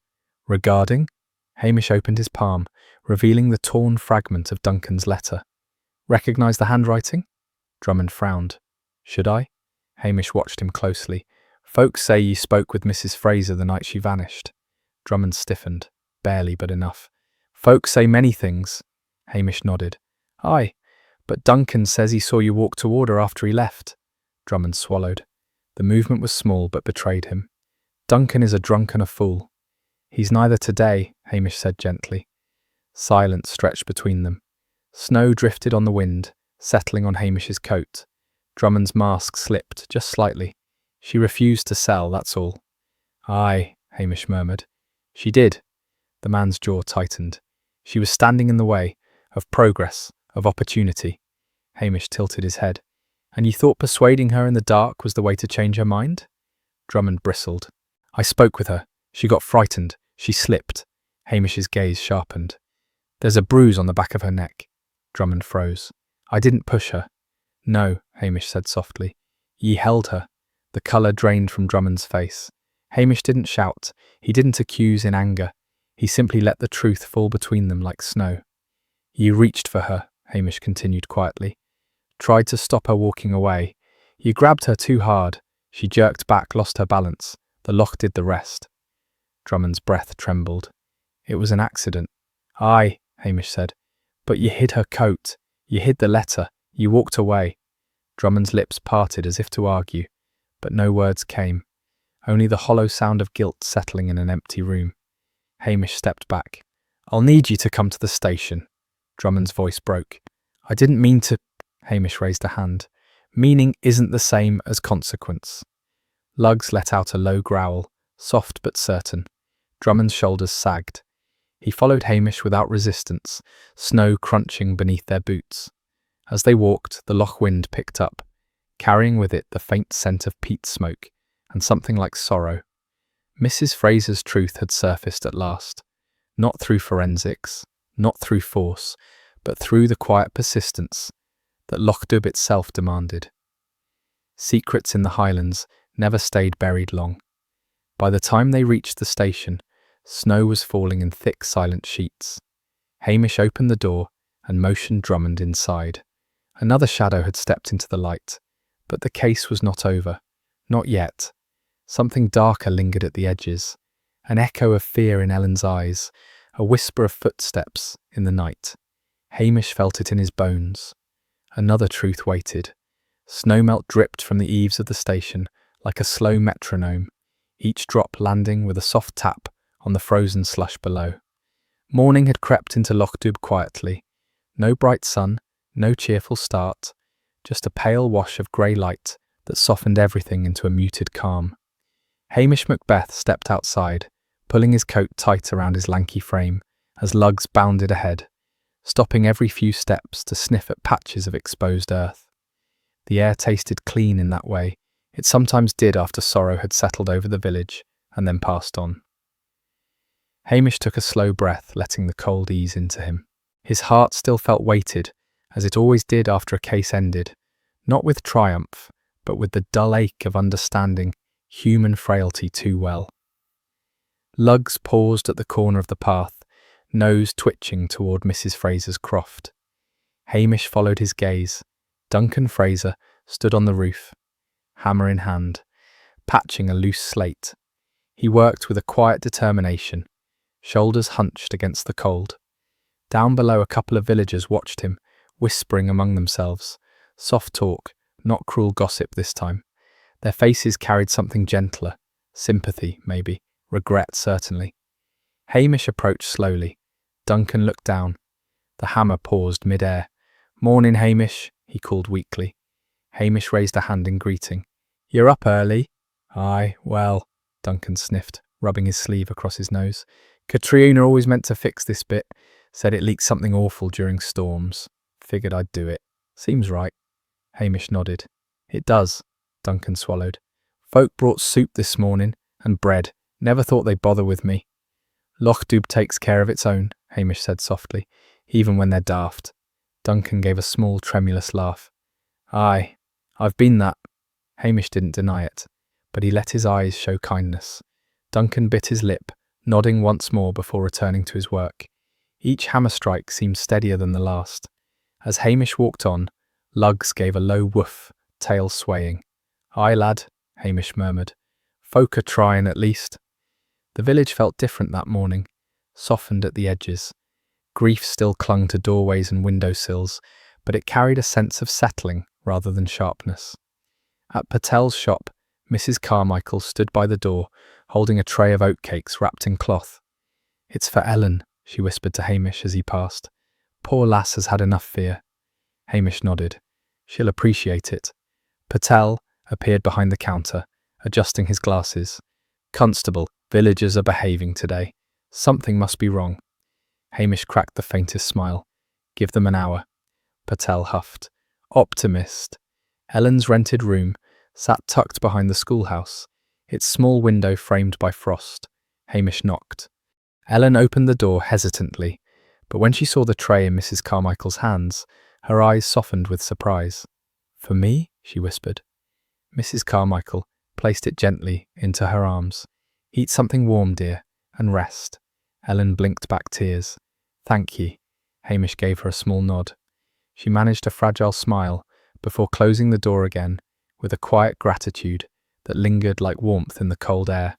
"Regarding?" Hamish opened his palm, revealing the torn fragment of Duncan's letter. "Recognise the handwriting?" Drummond frowned. "Should I?" Hamish watched him closely. "Folks say you spoke with Mrs. Fraser the night she vanished." Drummond stiffened. "Barely, but enough." "Folks say many things." Hamish nodded. "Aye, but Duncan says he saw you walk toward her after he left." Drummond swallowed. The movement was small, but betrayed him. "Duncan is a drunk and a fool." "He's neither today," Hamish said gently. Silence stretched between them. Snow drifted on the wind, settling on Hamish's coat. Drummond's mask slipped, just slightly. "She refused to sell, that's all." "Aye," Hamish murmured. "She did." The man's jaw tightened. "She was standing in the way, of progress, of opportunity." Hamish tilted his head. "And you thought persuading her in the dark was the way to change her mind?" Drummond bristled. "I spoke with her. She got frightened. She slipped." Hamish's gaze sharpened. "There's a bruise on the back of her neck." Drummond froze. "I didn't push her." "No," Hamish said softly. "Ye held her." The colour drained from Drummond's face. Hamish didn't shout. He didn't accuse in anger. He simply let the truth fall between them like snow. "You reached for her," Hamish continued quietly. tried to stop her walking away. You grabbed her too hard. She jerked back, lost her balance. The loch did the rest. Drummond's breath trembled. It was an accident. Aye, Hamish said. But you hid her coat. You hid the letter. You walked away. Drummond's lips parted as if to argue, but no words came. Only the hollow sound of guilt settling in an empty room. Hamish stepped back. I'll need you to come to the station. Drummond's voice broke. I didn't mean to. Hamish raised a hand. Meaning isn't the same as consequence. Lugs let out a low growl, soft but certain. Drummond's shoulders sagged. He followed Hamish without resistance, snow crunching beneath their boots. As they walked, the loch wind picked up, carrying with it the faint scent of peat smoke and something like sorrow. Mrs. Fraser's truth had surfaced at last, not through forensics, not through force, but through the quiet persistence that Lochdubh itself demanded. Secrets in the Highlands never stayed buried long. By the time they reached the station, snow was falling in thick, silent sheets. Hamish opened the door and motioned Drummond inside. Another shadow had stepped into the light, but the case was not over. Not yet. Something darker lingered at the edges, an echo of fear in Ellen's eyes, a whisper of footsteps in the night. Hamish felt it in his bones. Another truth waited. Snowmelt dripped from the eaves of the station like a slow metronome, each drop landing with a soft tap on the frozen slush below. Morning had crept into Lochdubh quietly. No bright sun, no cheerful start, just a pale wash of grey light that softened everything into a muted calm. Hamish Macbeth stepped outside, pulling his coat tight around his lanky frame as Lugs bounded ahead, stopping every few steps to sniff at patches of exposed earth. The air tasted clean in that way. It sometimes did after sorrow had settled over the village and then passed on. Hamish took a slow breath, letting the cold ease into him. His heart still felt weighted, as it always did after a case ended, not with triumph, but with the dull ache of understanding human frailty too well. Lugs paused at the corner of the path, nose twitching toward Mrs. Fraser's croft. Hamish followed his gaze. Duncan Fraser stood on the roof, hammer in hand, patching a loose slate. He worked with a quiet determination, shoulders hunched against the cold. Down below, a couple of villagers watched him, whispering among themselves. Soft talk, not cruel gossip this time. Their faces carried something gentler, sympathy, maybe, regret, certainly. Hamish approached slowly. Duncan looked down. The hammer paused mid-air. "Morning, Hamish," he called weakly. Hamish raised a hand in greeting. "You're up early?" "Aye, well," Duncan sniffed, rubbing his sleeve across his nose. "Catriona always meant to fix this bit. Said it leaks something awful during storms. Figured I'd do it. Seems right." Hamish nodded. "It does," Duncan swallowed. "Folk brought soup this morning, and bread. Never thought they'd bother with me." "Lochdubh takes care of its own," Hamish said softly, "even when they're daft." Duncan gave a small, tremulous laugh. "Aye, I've been that." Hamish didn't deny it, but he let his eyes show kindness. Duncan bit his lip, nodding once more before returning to his work. Each hammer strike seemed steadier than the last. As Hamish walked on, Lugs gave a low woof, tail swaying. "Aye, lad," Hamish murmured. "Folk are trying at least." The village felt different that morning, softened at the edges. Grief still clung to doorways and windowsills, but it carried a sense of settling rather than sharpness. At Patel's shop, Mrs. Carmichael stood by the door, holding a tray of oatcakes wrapped in cloth. "It's for Ellen," she whispered to Hamish as he passed. "Poor lass has had enough fear." Hamish nodded. "She'll appreciate it." Patel appeared behind the counter, adjusting his glasses. "Constable, villagers are behaving today. Something must be wrong." Hamish cracked the faintest smile. "Give them an hour." Patel huffed. "Optimist." Ellen's rented room sat tucked behind the schoolhouse, its small window framed by frost. Hamish knocked. Ellen opened the door hesitantly, but when she saw the tray in Mrs. Carmichael's hands, her eyes softened with surprise. "For me?" she whispered. Mrs. Carmichael placed it gently into her arms. "Eat something warm, dear, and rest." Ellen blinked back tears. "Thank ye." Hamish gave her a small nod. She managed a fragile smile, before closing the door again with a quiet gratitude that lingered like warmth in the cold air.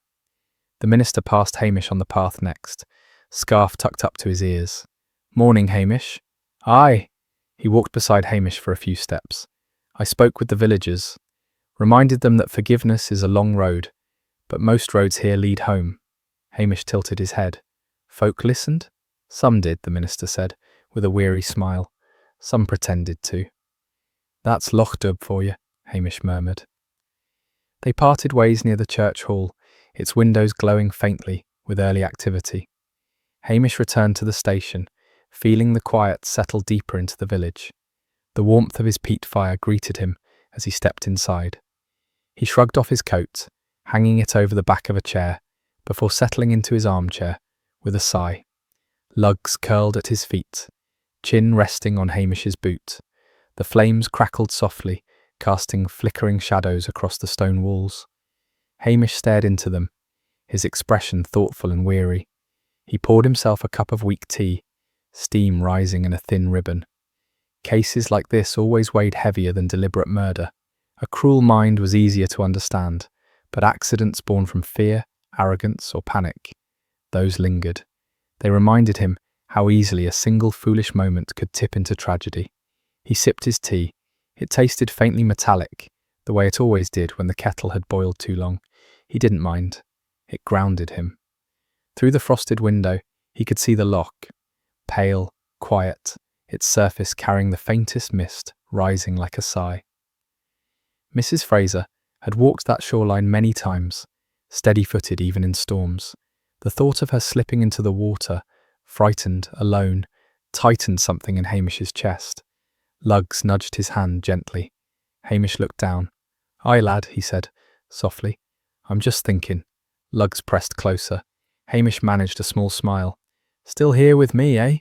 The minister passed Hamish on the path next, scarf tucked up to his ears. "Morning, Hamish." "Aye." He walked beside Hamish for a few steps. "I spoke with the villagers, reminded them that forgiveness is a long road, but most roads here lead home." Hamish tilted his head. "Folk listened?" "Some did," the minister said, with a weary smile. "Some pretended to." "That's Lochdubh for you," Hamish murmured. They parted ways near the church hall, its windows glowing faintly with early activity. Hamish returned to the station, feeling the quiet settle deeper into the village. The warmth of his peat fire greeted him as he stepped inside. He shrugged off his coat, hanging it over the back of a chair, before settling into his armchair with a sigh. Lugs curled at his feet, chin resting on Hamish's boot. The flames crackled softly, casting flickering shadows across the stone walls. Hamish stared into them, his expression thoughtful and weary. He poured himself a cup of weak tea, steam rising in a thin ribbon. Cases like this always weighed heavier than deliberate murder. A cruel mind was easier to understand, but accidents born from fear, arrogance, or panic, those lingered. They reminded him how easily a single foolish moment could tip into tragedy. He sipped his tea. It tasted faintly metallic, the way it always did when the kettle had boiled too long. He didn't mind. It grounded him. Through the frosted window, he could see the loch, pale, quiet, its surface carrying the faintest mist rising like a sigh. Mrs. Fraser had walked that shoreline many times, steady-footed even in storms. The thought of her slipping into the water, frightened, alone, tightened something in Hamish's chest. Lugs nudged his hand gently. Hamish looked down. "Aye, lad," he said, softly. "I'm just thinking." Lugs pressed closer. Hamish managed a small smile. "Still here with me, eh?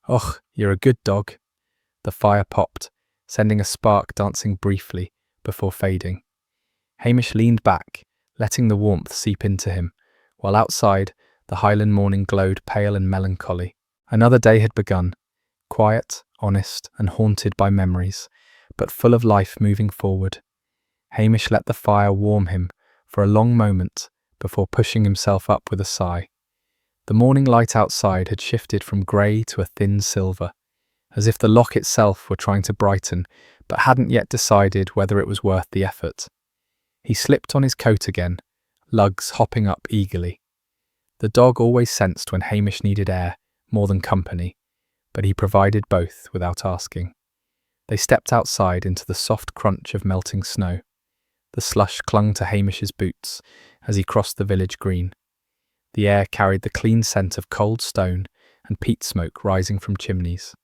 Och, you're a good dog." The fire popped, sending a spark dancing briefly before fading. Hamish leaned back, letting the warmth seep into him, while outside, the Highland morning glowed pale and melancholy. Another day had begun, quiet, honest, and haunted by memories, but full of life moving forward. Hamish let the fire warm him for a long moment before pushing himself up with a sigh. The morning light outside had shifted from grey to a thin silver, as if the loch itself were trying to brighten, but hadn't yet decided whether it was worth the effort. He slipped on his coat again, Lugs hopping up eagerly. The dog always sensed when Hamish needed air more than company, but he provided both without asking. They stepped outside into the soft crunch of melting snow. The slush clung to Hamish's boots as he crossed the village green. The air carried the clean scent of cold stone and peat smoke rising from chimneys.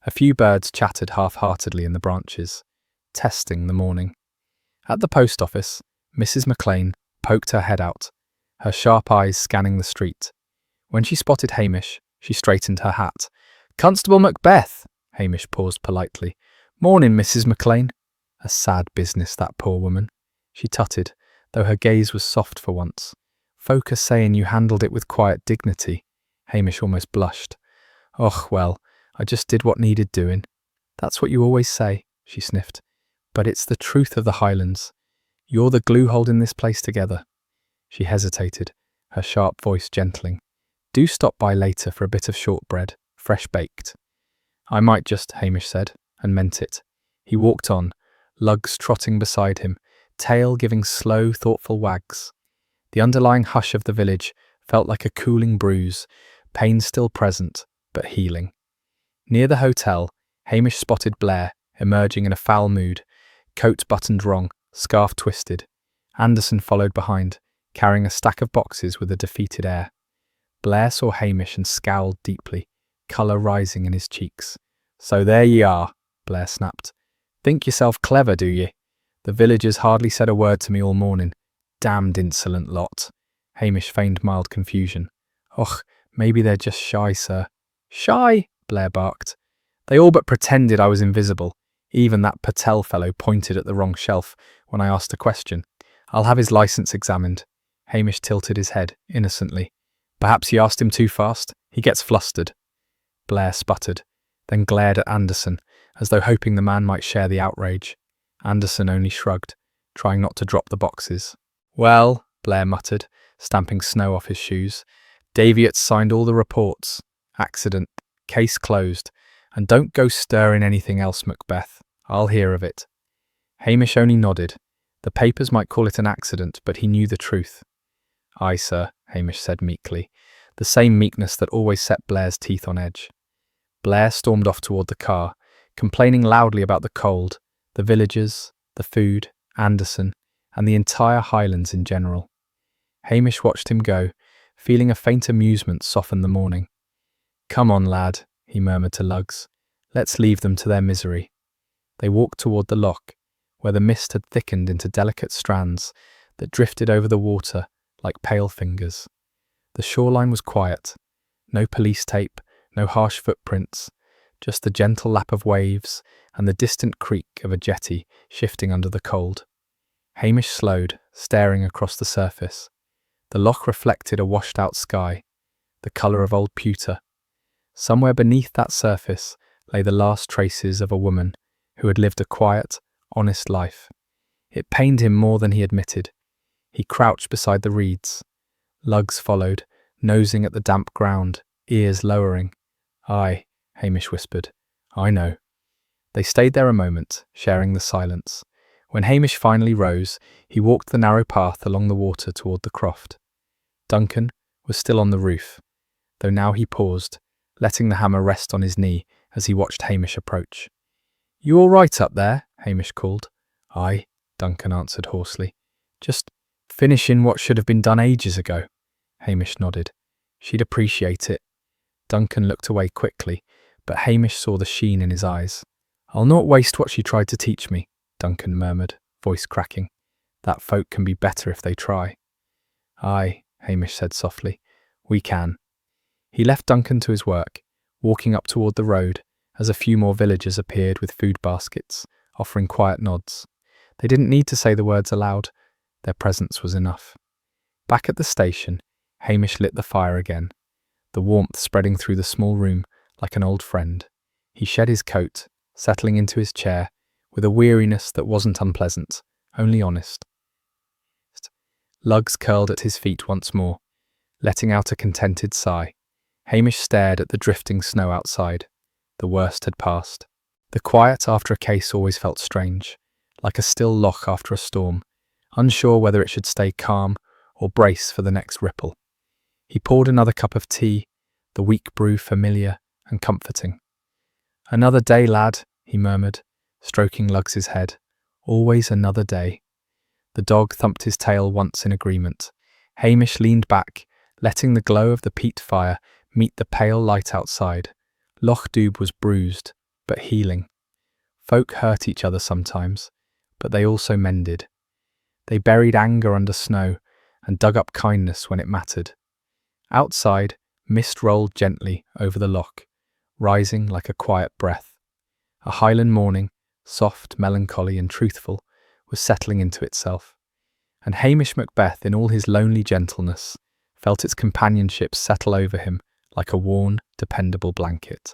A few birds chattered half-heartedly in the branches, testing the morning. At the post office, Mrs. McLean poked her head out, her sharp eyes scanning the street. When she spotted Hamish, she straightened her hat. "Constable Macbeth!" Hamish paused politely. "Morning, Mrs. McLean." A sad business, that poor woman. She tutted, though her gaze was soft for once. "Folk are saying you handled it with quiet dignity." Hamish almost blushed. "Och, well, I just did what needed doing." "That's what you always say," she sniffed. "But it's the truth of the Highlands. You're the glue holding this place together." She hesitated, her sharp voice gentling. "Do stop by later for a bit of shortbread, fresh baked." "I might just," Hamish said, and meant it. He walked on, Lugs trotting beside him, tail giving slow, thoughtful wags. The underlying hush of the village felt like a cooling bruise, pain still present, but healing. Near the hotel, Hamish spotted Blair, emerging in a foul mood, coat buttoned wrong, scarf twisted. Anderson followed behind, carrying a stack of boxes with a defeated air. Blair saw Hamish and scowled deeply, colour rising in his cheeks. "So there ye are," Blair snapped. "Think yourself clever, do ye? The villagers hardly said a word to me all morning. Damned insolent lot." Hamish feigned mild confusion. "Och, maybe they're just shy, sir." "Shy?" Blair barked. "They all but pretended I was invisible. Even that Patel fellow pointed at the wrong shelf when I asked a question. I'll have his licence examined." Hamish tilted his head, innocently. "Perhaps you asked him too fast? He gets flustered." Blair sputtered, then glared at Anderson, as though hoping the man might share the outrage. Anderson only shrugged, trying not to drop the boxes. Well, Blair muttered, stamping snow off his shoes. Daviot's signed all the reports. Accident. Case closed. And don't go stirring anything else, Macbeth. I'll hear of it. Hamish only nodded. The papers might call it an accident, but he knew the truth. Aye, sir, Hamish said meekly, the same meekness that always set Blair's teeth on edge. Blair stormed off toward the car, complaining loudly about the cold, the villagers, the food, Anderson, and the entire Highlands in general. Hamish watched him go, feeling a faint amusement soften the morning. Come on, lad, he murmured to Lugs. Let's leave them to their misery. They walked toward the loch, where the mist had thickened into delicate strands that drifted over the water like pale fingers. The shoreline was quiet. No police tape, no harsh footprints, just the gentle lap of waves and the distant creak of a jetty shifting under the cold. Hamish slowed, staring across the surface. The loch reflected a washed-out sky, the colour of old pewter. Somewhere beneath that surface lay the last traces of a woman who had lived a quiet, honest life. It pained him more than he admitted. He crouched beside the reeds. Lugs followed, nosing at the damp ground, ears lowering. Aye, Hamish whispered. I know. They stayed there a moment, sharing the silence. When Hamish finally rose, he walked the narrow path along the water toward the croft. Duncan was still on the roof, though now he paused, letting the hammer rest on his knee as he watched Hamish approach. You all right up there? Hamish called. Aye, Duncan answered hoarsely. Just finishing what should have been done ages ago. Hamish nodded. She'd appreciate it. Duncan looked away quickly, but Hamish saw the sheen in his eyes. I'll not waste what she tried to teach me, Duncan murmured, voice cracking. That folk can be better if they try. Aye, Hamish said softly. We can. He left Duncan to his work, walking up toward the road as a few more villagers appeared with food baskets, offering quiet nods. They didn't need to say the words aloud. Their presence was enough. Back at the station, Hamish lit the fire again, the warmth spreading through the small room like an old friend. He shed his coat, settling into his chair, with a weariness that wasn't unpleasant, only honest. Lugs curled at his feet once more, letting out a contented sigh. Hamish stared at the drifting snow outside. The worst had passed. The quiet after a case always felt strange, like a still loch after a storm, unsure whether it should stay calm or brace for the next ripple. He poured another cup of tea, the weak brew familiar and comforting. Another day, lad, he murmured, stroking Lugs's head. Always another day. The dog thumped his tail once in agreement. Hamish leaned back, letting the glow of the peat fire meet the pale light outside. Lochdubh was bruised, but healing. Folk hurt each other sometimes, but they also mended. They buried anger under snow and dug up kindness when it mattered. Outside, mist rolled gently over the loch, rising like a quiet breath. A Highland morning, soft, melancholy and truthful, was settling into itself, and Hamish Macbeth, in all his lonely gentleness, felt its companionship settle over him like a worn, dependable blanket.